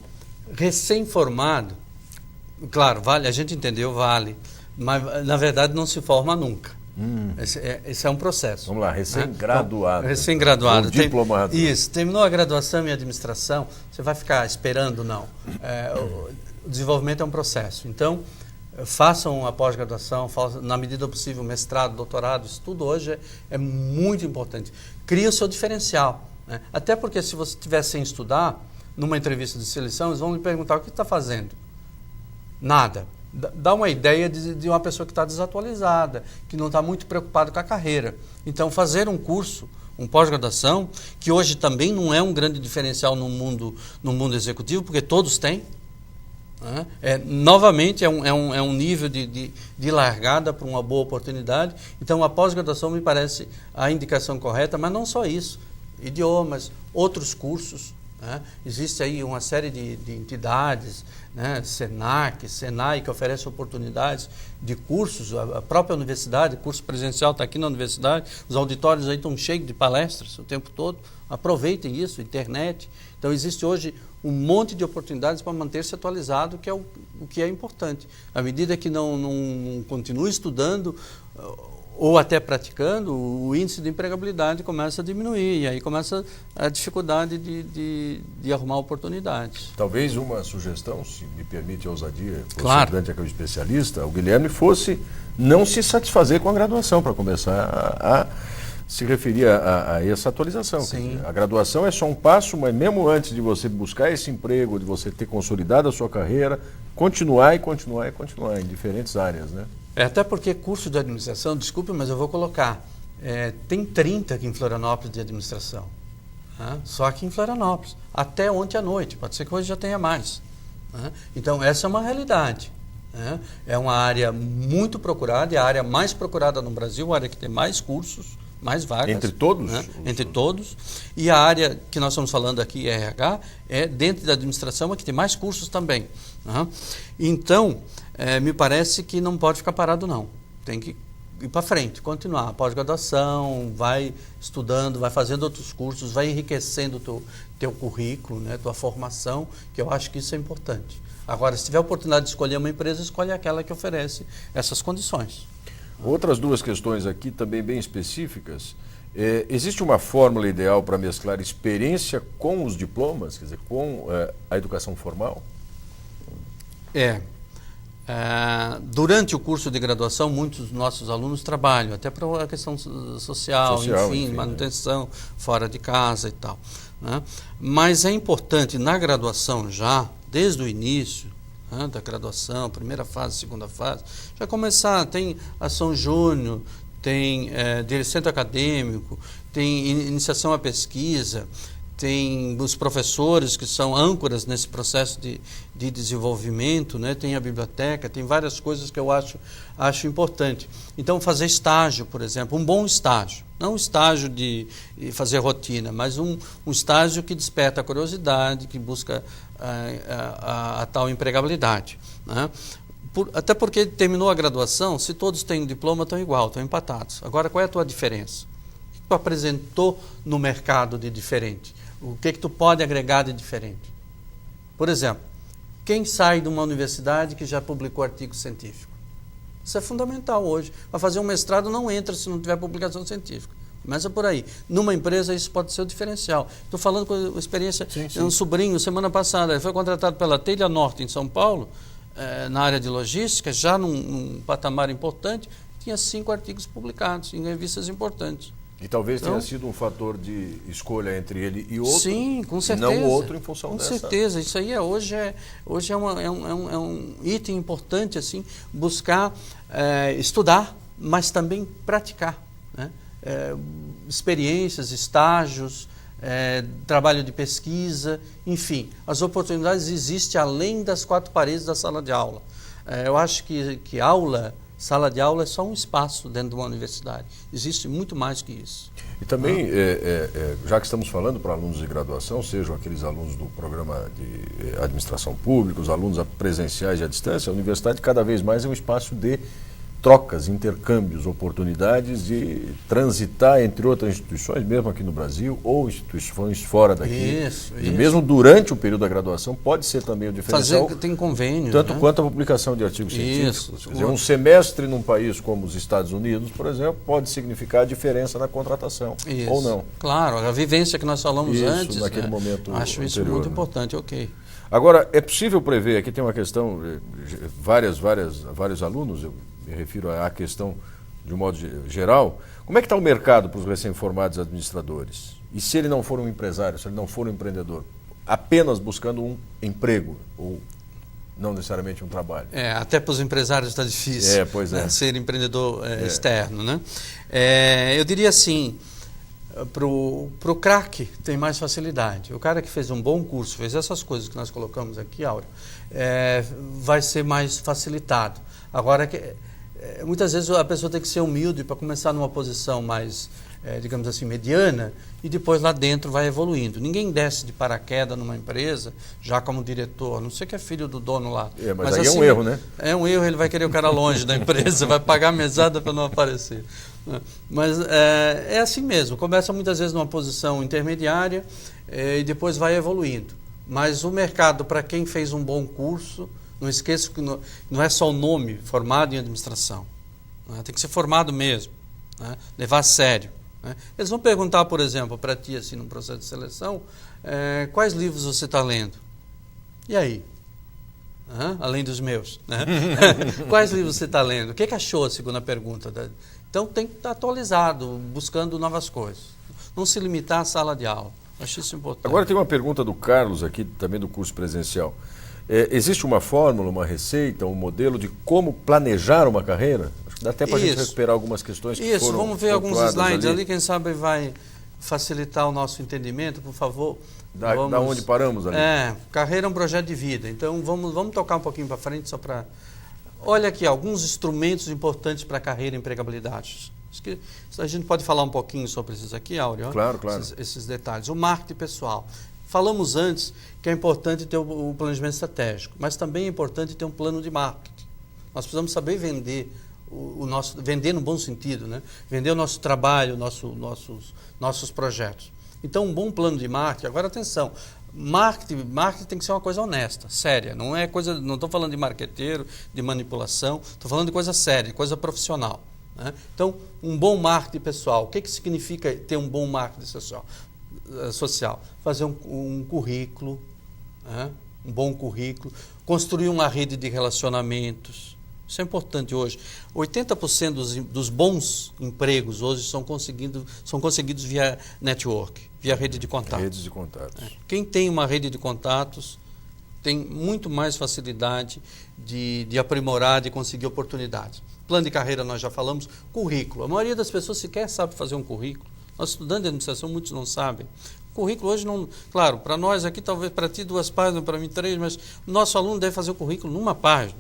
recém-formado, claro, vale, a gente entendeu, vale, mas na verdade não se forma nunca. Esse é um processo. Vamos lá, recém-graduado. Né? Recém-graduado. Diplomado. Isso, terminou a graduação em administração, você vai ficar esperando, não. O desenvolvimento é um processo. Então, façam a pós-graduação, na medida do possível, mestrado, doutorado, isso tudo hoje é muito importante. Cria o seu diferencial. Né? Até porque se você estiver sem estudar, numa entrevista de seleção, eles vão lhe perguntar o que está fazendo. Nada. Dá uma ideia de uma pessoa que está desatualizada, que não está muito preocupada com a carreira. Então, fazer um curso, um pós-graduação, que hoje também não é um grande diferencial no mundo executivo, porque todos têm. Novamente, é um nível de largada para uma boa oportunidade. Então, a pós-graduação me parece a indicação correta, mas não só isso. Idiomas, outros cursos. Existe aí uma série de entidades, né? Senac, Senai, que oferece oportunidades de cursos, a própria universidade, curso presencial está aqui na universidade, os auditórios aí estão cheios de palestras o tempo todo, aproveitem isso, internet. Então existe hoje um monte de oportunidades para manter-se atualizado, que é o que é importante. À medida que não continue estudando, ou até praticando, o índice de empregabilidade começa a diminuir, e aí começa a dificuldade de arrumar oportunidades. Talvez uma sugestão, se me permite a ousadia, claro, estudante é que é o especialista, o Guilherme fosse não se satisfazer com a graduação, para começar a se referir a essa atualização. Sim. A graduação é só um passo, mas mesmo antes de você buscar esse emprego, de você ter consolidado a sua carreira, continuar em diferentes áreas, né? Até porque curso de administração, desculpe, mas eu vou colocar, tem 30 aqui em Florianópolis de administração, só aqui em Florianópolis, até ontem à noite, pode ser que hoje já tenha mais. Então, essa é uma realidade. É uma área muito procurada, é a área mais procurada no Brasil, a área que tem mais cursos, mais vagas. Entre todos? Entre todos. E a área que nós estamos falando aqui, RH, é dentro da administração, a que tem mais cursos também. Então, me parece que não pode ficar parado, não. Tem que ir para frente, continuar. Pós-graduação, vai estudando, vai fazendo outros cursos, vai enriquecendo o teu currículo, né, tua formação, que eu acho que isso é importante. Agora, se tiver a oportunidade de escolher uma empresa, escolhe aquela que oferece essas condições. Outras duas questões aqui, também bem específicas. Existe uma fórmula ideal para mesclar experiência com os diplomas, quer dizer, com a educação formal? Durante o curso de graduação, muitos dos nossos alunos trabalham, até para a questão social, enfim, manutenção, fora de casa e tal. Né? Mas é importante, na graduação já, desde o início, da graduação, primeira fase, segunda fase, já começar, tem ação júnior, tem centro acadêmico, tem iniciação à pesquisa, tem os professores que são âncoras nesse processo de desenvolvimento, né? Tem a biblioteca, tem várias coisas que eu acho importante. Então, fazer estágio, por exemplo, um bom estágio, não um estágio de fazer rotina, mas um estágio que desperta a curiosidade, que busca a tal empregabilidade. Né? Até porque terminou a graduação, se todos têm um diploma, estão igual, estão empatados. Agora, qual é a tua diferença? O que tu apresentou no mercado de diferente? O que tu pode agregar de diferente? Por exemplo, quem sai de uma universidade que já publicou artigo científico? Isso é fundamental hoje. Para fazer um mestrado não entra se não tiver publicação científica. Começa por aí. Numa empresa isso pode ser o diferencial. Estou falando com experiência de um sobrinho, semana passada, ele foi contratado pela Telha Norte em São Paulo, na área de logística, já num patamar importante, tinha 5 artigos publicados em revistas importantes. E talvez tenha sido um fator de escolha entre ele e outro. Sim, com certeza. Não o outro em função dessa. Com certeza. Isso aí hoje é um item importante, assim, buscar estudar, mas também praticar. Né? Experiências, estágios, trabalho de pesquisa, enfim, as oportunidades existem além das 4 paredes da sala de aula. Eu acho que sala de aula é só um espaço dentro de uma universidade. Existe muito mais que isso. E também, já que estamos falando para alunos de graduação, sejam aqueles alunos do programa de administração pública, os alunos presenciais e à distância, a universidade cada vez mais é um espaço de trocas, intercâmbios, oportunidades de transitar entre outras instituições, mesmo aqui no Brasil, ou instituições fora daqui. Isso. Mesmo durante o período da graduação, pode ser também o diferencial. Tem convênio. Tanto né? quanto a publicação de artigos científicos. Quer dizer, um semestre num país como os Estados Unidos, por exemplo, pode significar a diferença na contratação, ou não. Claro, a vivência que nós falamos antes. Naquele momento acho anterior, isso muito importante, ok. Agora, é possível prever, aqui tem uma questão, vários alunos, eu me refiro à questão de um modo geral, como é que está o mercado para os recém-formados administradores? E se ele não for um empresário, se ele não for um empreendedor, apenas buscando um emprego, ou não necessariamente um trabalho? Até para os empresários está difícil ser empreendedor externo, né? Eu diria assim, para o craque tem mais facilidade. O cara que fez um bom curso, fez essas coisas que nós colocamos aqui, Áureo, vai ser mais facilitado. Agora, muitas vezes a pessoa tem que ser humilde para começar numa posição mais, digamos assim, mediana, e depois lá dentro vai evoluindo. Ninguém desce de paraquedas numa empresa, já como diretor, a não ser que é filho do dono lá. Mas aí assim, é um erro, né? É um erro, ele vai querer o cara longe da empresa, vai pagar a mesada para não aparecer. Mas é assim mesmo, começa muitas vezes numa posição intermediária e depois vai evoluindo. Mas o mercado, para quem fez um bom curso, não esqueça que não é só o nome, formado em administração. Né? Tem que ser formado mesmo, né? Levar a sério. Né? Eles vão perguntar, por exemplo, para ti, assim, num processo de seleção, quais livros você está lendo? E aí? Além dos meus. Né? Quais livros você está lendo? O que achou, a segunda pergunta? Então tem que estar atualizado, buscando novas coisas. Não se limitar à sala de aula. Acho isso importante. Agora tem uma pergunta do Carlos aqui, também do curso presencial. Existe uma fórmula, uma receita, um modelo de como planejar uma carreira? Acho que dá até para a gente recuperar algumas questões que foram vamos ver alguns slides ali, quem sabe vai facilitar o nosso entendimento, por favor. Da onde paramos ali? Carreira é um projeto de vida, então vamos tocar um pouquinho para frente só para... Olha aqui, alguns instrumentos importantes para a carreira e empregabilidade. Acho que a gente pode falar um pouquinho sobre esses aqui, Áureo? Claro. Esses detalhes. O marketing pessoal. Falamos antes que é importante ter o planejamento estratégico, mas também é importante ter um plano de marketing. Nós precisamos saber vender vender no bom sentido, né? Vender o nosso trabalho, nossos projetos. Então, um bom plano de marketing. Agora, atenção, marketing tem que ser uma coisa honesta, séria. Não estou falando de marqueteiro, de manipulação, estou falando de coisa séria, de coisa profissional. Né? Então, um bom marketing pessoal. O que significa ter um bom marketing social? Fazer um currículo, né? Um bom currículo, construir uma rede de relacionamentos. Isso é importante hoje. 80% dos bons empregos hoje são conseguidos via network, via rede de contatos. Redes de contatos. Quem tem uma rede de contatos tem muito mais facilidade de aprimorar, de conseguir oportunidades. Plano de carreira nós já falamos. Currículo. A maioria das pessoas sequer sabe fazer um currículo. Nós estudantes de administração, muitos não sabem. Currículo hoje não... Claro, para nós aqui, talvez para ti 2 páginas, para mim 3, mas o nosso aluno deve fazer o currículo numa página.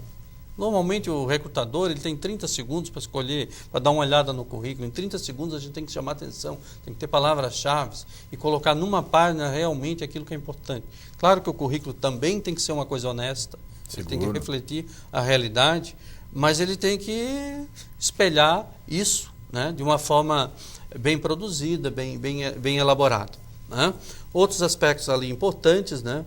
Normalmente o recrutador ele tem 30 segundos para escolher, para dar uma olhada no currículo. Em 30 segundos a gente tem que chamar atenção, tem que ter palavras-chave e colocar numa página realmente aquilo que é importante. Claro que o currículo também tem que ser uma coisa honesta, ele tem que refletir a realidade, mas ele tem que espelhar isso, né, de uma forma bem produzida, bem elaborada. Né? Outros aspectos ali importantes, né?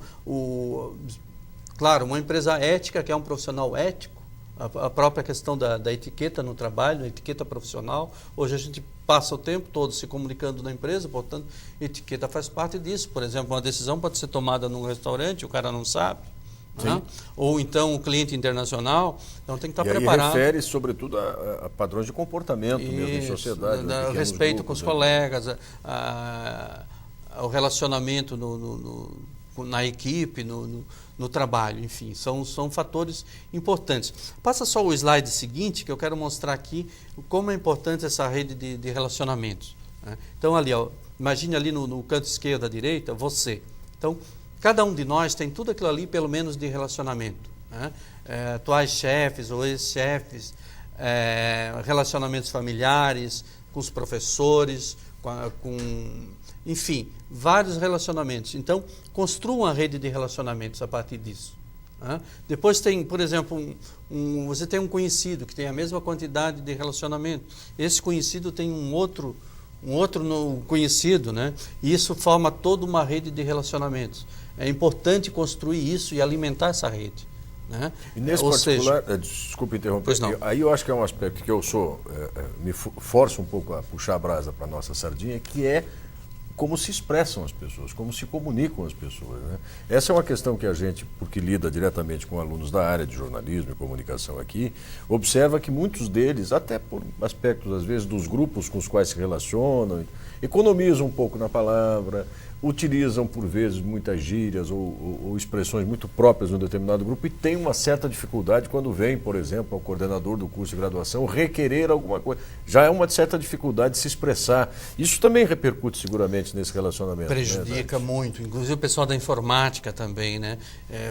Claro, uma empresa ética, que é um profissional ético, a própria questão da etiqueta no trabalho, a etiqueta profissional. Hoje a gente passa o tempo todo se comunicando na empresa, portanto, etiqueta faz parte disso. Por exemplo, uma decisão pode ser tomada num restaurante, o cara não sabe. Né? Ou então o cliente internacional, então tem que estar preparado. E refere, sobretudo, a padrões de comportamento mesmo em sociedade. O respeito com os colegas, o relacionamento na equipe, no trabalho, enfim, são fatores importantes. Passa só o slide seguinte, que eu quero mostrar aqui como é importante essa rede de relacionamentos. Né? Então, ali, ó, Imagine ali no canto esquerdo à direita, você. Então, cada um de nós tem tudo aquilo ali, pelo menos de relacionamento, né? Atuais chefes ou ex-chefes, relacionamentos familiares, com os professores, enfim, vários relacionamentos. Então, construa uma rede de relacionamentos a partir disso. Depois tem, por exemplo, você tem um conhecido que tem a mesma quantidade de relacionamento. Esse conhecido tem um outro conhecido, né? E isso forma toda uma rede de relacionamentos. É importante construir isso e alimentar essa rede, né? E nesse particular, desculpa interromper, aí eu acho que é um aspecto que eu me forço um pouco a puxar a brasa para a nossa sardinha, que é como se expressam as pessoas, como se comunicam as pessoas, né? Essa é uma questão que a gente, porque lida diretamente com alunos da área de jornalismo e comunicação aqui, observa que muitos deles, até por aspectos, às vezes, dos grupos com os quais se relacionam, economizam um pouco na palavra, utilizam, por vezes, muitas gírias ou expressões muito próprias de um determinado grupo e tem uma certa dificuldade quando vem, por exemplo, ao coordenador do curso de graduação requerer alguma coisa. Já é uma certa dificuldade de se expressar. Isso também repercute seguramente nesse relacionamento. Prejudica, né, muito. Inclusive o pessoal da informática também, né?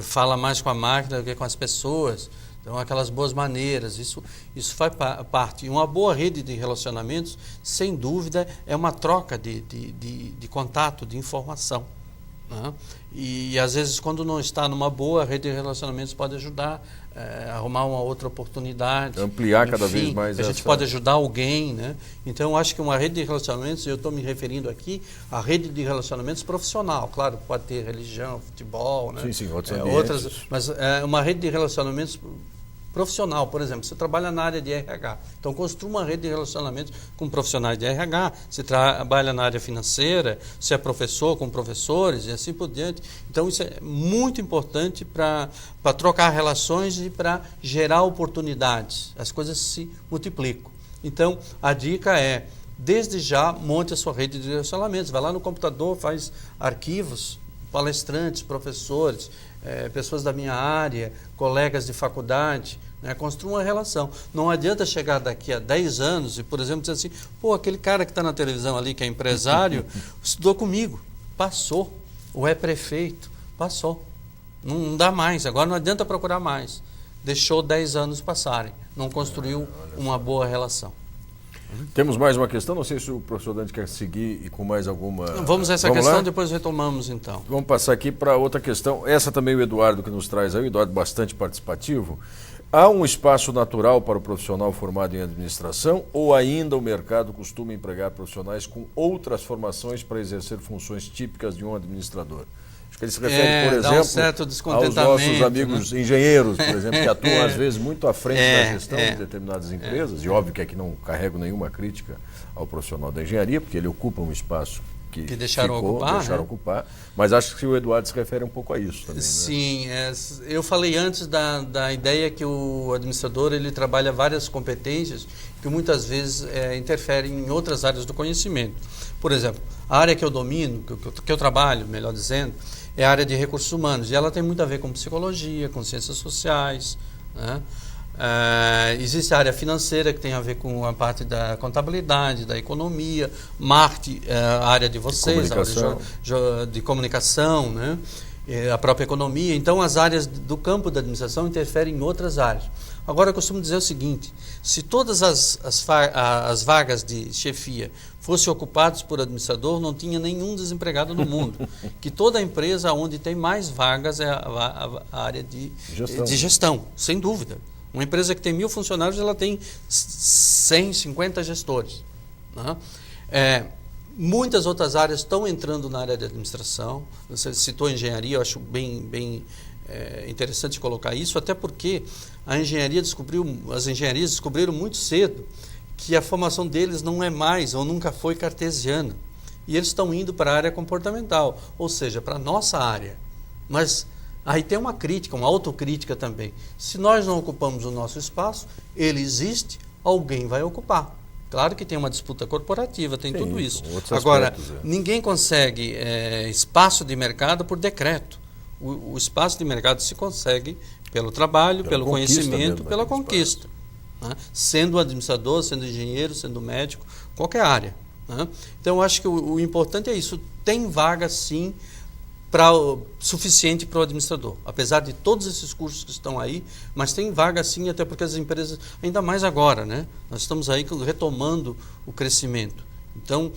Fala mais com a máquina do que com as pessoas. Então, aquelas boas maneiras, isso faz parte. E uma boa rede de relacionamentos, sem dúvida, é uma troca de contato, de informação, né? E, às vezes, quando não está numa boa rede de relacionamentos, pode ajudar a arrumar uma outra oportunidade. Ampliar cada vez mais a gente pode ajudar alguém, né? Então, eu acho que uma rede de relacionamentos, eu estou me referindo aqui à rede de relacionamentos profissional. Claro, pode ter religião, futebol, né? Sim, outras, mas uma rede de relacionamentos profissional, por exemplo, você trabalha na área de RH, então construa uma rede de relacionamentos com profissionais de RH, você trabalha na área financeira, você é professor com professores e assim por diante. Então isso é muito importante para trocar relações e para gerar oportunidades, as coisas se multiplicam. Então a dica é, desde já, monte a sua rede de relacionamentos, vai lá no computador, faz arquivos, palestrantes, professores, pessoas da minha área, colegas de faculdade, né? Construa uma relação. Não adianta chegar daqui a 10 anos e, por exemplo, dizer assim, pô, aquele cara que está na televisão ali, que é empresário, estudou comigo, passou, ou é prefeito, passou. Não dá mais, agora não adianta procurar mais. Deixou 10 anos passarem, não construiu uma boa relação. Temos mais uma questão, não sei se o professor Dante quer seguir e com mais alguma... Vamos a essa questão, depois retomamos então. Vamos passar aqui para outra questão, essa também o Eduardo que nos traz aí, o Eduardo bastante participativo. Há um espaço natural para o profissional formado em administração ou ainda o mercado costuma empregar profissionais com outras formações para exercer funções típicas de um administrador? Acho que ele se refere, por exemplo, aos nossos amigos, né, engenheiros, por exemplo, que atuam às vezes muito à frente da gestão de determinadas empresas, e óbvio que aqui não carrego nenhuma crítica ao profissional da engenharia, porque ele ocupa um espaço que deixaram ocupar, mas acho que o Eduardo se refere um pouco a isso também. Sim, né? Eu falei antes da ideia que o administrador ele trabalha várias competências que muitas vezes interferem em outras áreas do conhecimento. Por exemplo, a área que eu domino, que eu trabalho, melhor dizendo, é a área de recursos humanos, e ela tem muito a ver com psicologia, com ciências sociais, né? Existe a área financeira, que tem a ver com a parte da contabilidade, da economia, marketing, a área de vocês, a área de comunicação, né? A própria economia. Então, as áreas do campo da administração interferem em outras áreas. Agora, eu costumo dizer o seguinte, se todas as vagas de chefia fossem ocupadas por administrador, não tinha nenhum desempregado no mundo. Que toda empresa onde tem mais vagas é a área de gestão, sem dúvida. Uma empresa que tem 1000 funcionários, ela tem 150 gestores, né? Muitas outras áreas estão entrando na área de administração. Você citou engenharia, eu acho bem interessante colocar isso, até porque as engenharias descobriram muito cedo que a formação deles não é mais ou nunca foi cartesiana. E eles estão indo para a área comportamental, ou seja, para a nossa área. Mas aí tem uma crítica, uma autocrítica também. Se nós não ocupamos o nosso espaço, ele existe, alguém vai ocupar. Claro que tem uma disputa corporativa, tem tudo isso. Agora, ninguém consegue espaço de mercado por decreto. O espaço de mercado se consegue pelo trabalho, pelo conhecimento, pela conquista. Né? Sendo administrador, sendo engenheiro, sendo médico, qualquer área. né? Então, eu acho que o importante é isso. Tem vaga, sim, suficiente para o administrador. Apesar de todos esses cursos que estão aí, mas tem vaga, sim, até porque as empresas, ainda mais agora, né? Nós estamos aí retomando o crescimento. Então,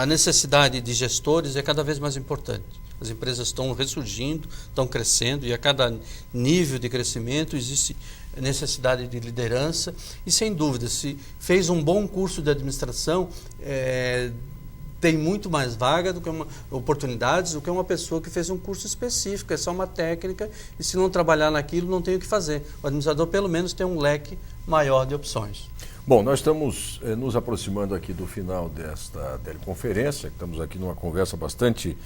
a necessidade de gestores é cada vez mais importante. As empresas estão ressurgindo, estão crescendo, e a cada nível de crescimento existe necessidade de liderança. E, sem dúvida, se fez um bom curso de administração, tem muito mais vaga do que oportunidades do que uma pessoa que fez um curso específico, é só uma técnica, e se não trabalhar naquilo, não tem o que fazer. O administrador, pelo menos, tem um leque maior de opções. Bom, nós estamos nos aproximando aqui do final desta teleconferência, estamos aqui numa conversa bastante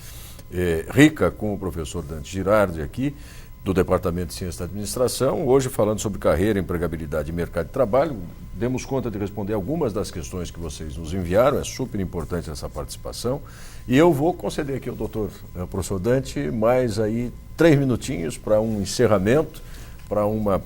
rica com o professor Dante Girardi aqui, do Departamento de Ciência da Administração, hoje falando sobre carreira, empregabilidade e mercado de trabalho. Demos conta de responder algumas das questões que vocês nos enviaram, é super importante essa participação. E eu vou conceder aqui ao professor Dante mais aí 3 minutinhos para um encerramento, para uma,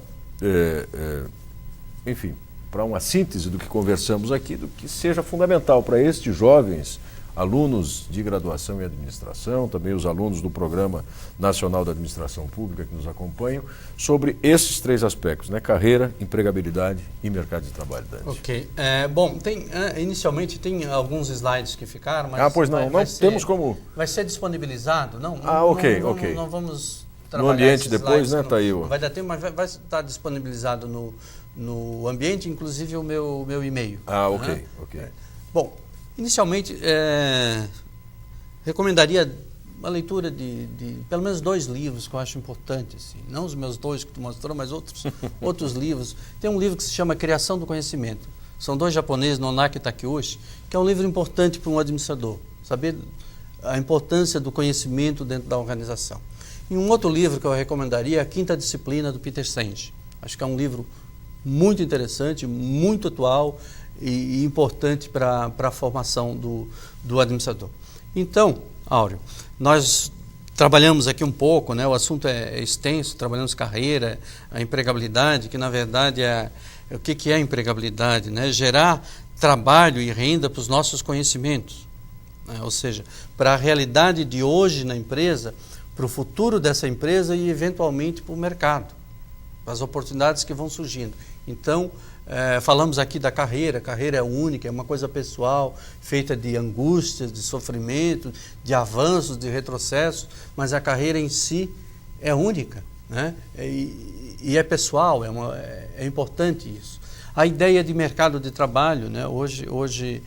enfim, para uma síntese do que conversamos aqui, do que seja fundamental para estes jovens alunos de graduação em administração, também os alunos do Programa Nacional da Administração Pública que nos acompanham, sobre esses 3 aspectos, né? Carreira, empregabilidade e mercado de trabalho, Dante. Ok. Bom, inicialmente tem alguns slides que ficaram, mas... pois não, temos como... Vai ser disponibilizado? Não, ok. Não vamos trabalhar no ambiente depois, né, Thaíl? Vai dar tempo, mas vai estar disponibilizado no ambiente, inclusive o meu e-mail. Ok. Bom, inicialmente, recomendaria a leitura de pelo menos 2 livros que eu acho importante, assim. Não os meus 2 que tu mostrou, mas outros livros. Tem um livro que se chama Criação do Conhecimento. São 2 japoneses, Nonaki e Takeuchi, que é um livro importante para um administrador, saber a importância do conhecimento dentro da organização. E um outro livro que eu recomendaria é A Quinta Disciplina, do Peter Senge. Acho que é um livro muito interessante, muito atual, e importante para a formação do administrador. Então, Áureo, nós trabalhamos aqui um pouco, né? O assunto é extenso, trabalhamos carreira, a empregabilidade, que na verdade o que é a empregabilidade, né? Gerar trabalho e renda para os nossos conhecimentos, né? Ou seja, para a realidade de hoje na empresa, para o futuro dessa empresa e eventualmente para o mercado, para as oportunidades que vão surgindo. Então, falamos aqui da carreira. A carreira é única, é uma coisa pessoal, feita de angústias, de sofrimento, de avanços, de retrocessos, mas a carreira em si é única, né? E é pessoal, é importante isso. A ideia de mercado de trabalho, né? Hoje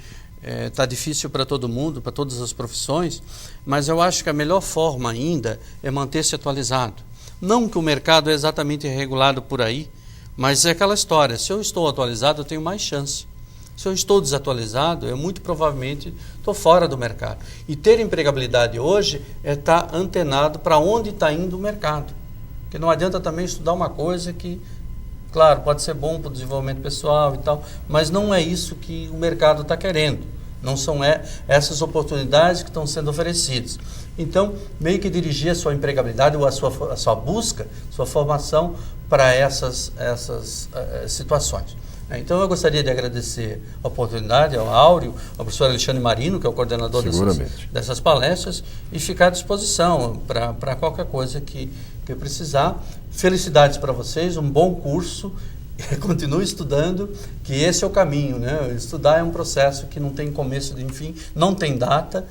está difícil para todo mundo, para todas as profissões, mas eu acho que a melhor forma ainda é manter-se atualizado. Não que o mercado é exatamente regulado por aí, mas é aquela história, se eu estou atualizado, eu tenho mais chance. Se eu estou desatualizado, eu muito provavelmente estou fora do mercado. E ter empregabilidade hoje é estar antenado para onde está indo o mercado. Porque não adianta também estudar uma coisa que, claro, pode ser bom para o desenvolvimento pessoal e tal, mas não é isso que o mercado está querendo. Não são essas oportunidades que estão sendo oferecidas. Então, meio que dirigir a sua empregabilidade ou a sua busca, sua formação para essas situações. Então, eu gostaria de agradecer a oportunidade ao Áureo, ao professor Alexandre Marino, que é o coordenador dessas palestras, e ficar à disposição para qualquer coisa que precisar. Felicidades para vocês, um bom curso. Continue estudando, que esse é o caminho, né? Estudar é um processo que não tem começo nem fim, não tem data,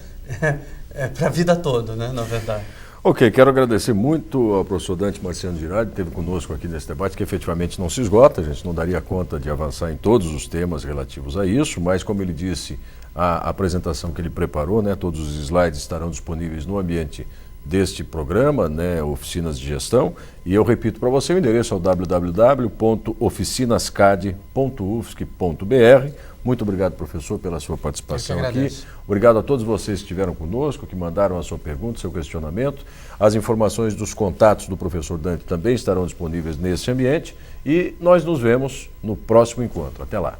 é para a vida toda, né? Na verdade. Ok, quero agradecer muito ao professor Dante Marciano Girardi, que esteve conosco aqui nesse debate, que efetivamente não se esgota, a gente não daria conta de avançar em todos os temas relativos a isso, mas como ele disse, a apresentação que ele preparou, né, todos os slides estarão disponíveis no ambiente deste programa, né, Oficinas de Gestão, e eu repito para você, o endereço é o www.oficinascad.ufsc.br. Muito obrigado, professor, pela sua participação aqui. Obrigado a todos vocês que estiveram conosco, que mandaram a sua pergunta, seu questionamento. As informações dos contatos do professor Dante também estarão disponíveis nesse ambiente e nós nos vemos no próximo encontro. Até lá.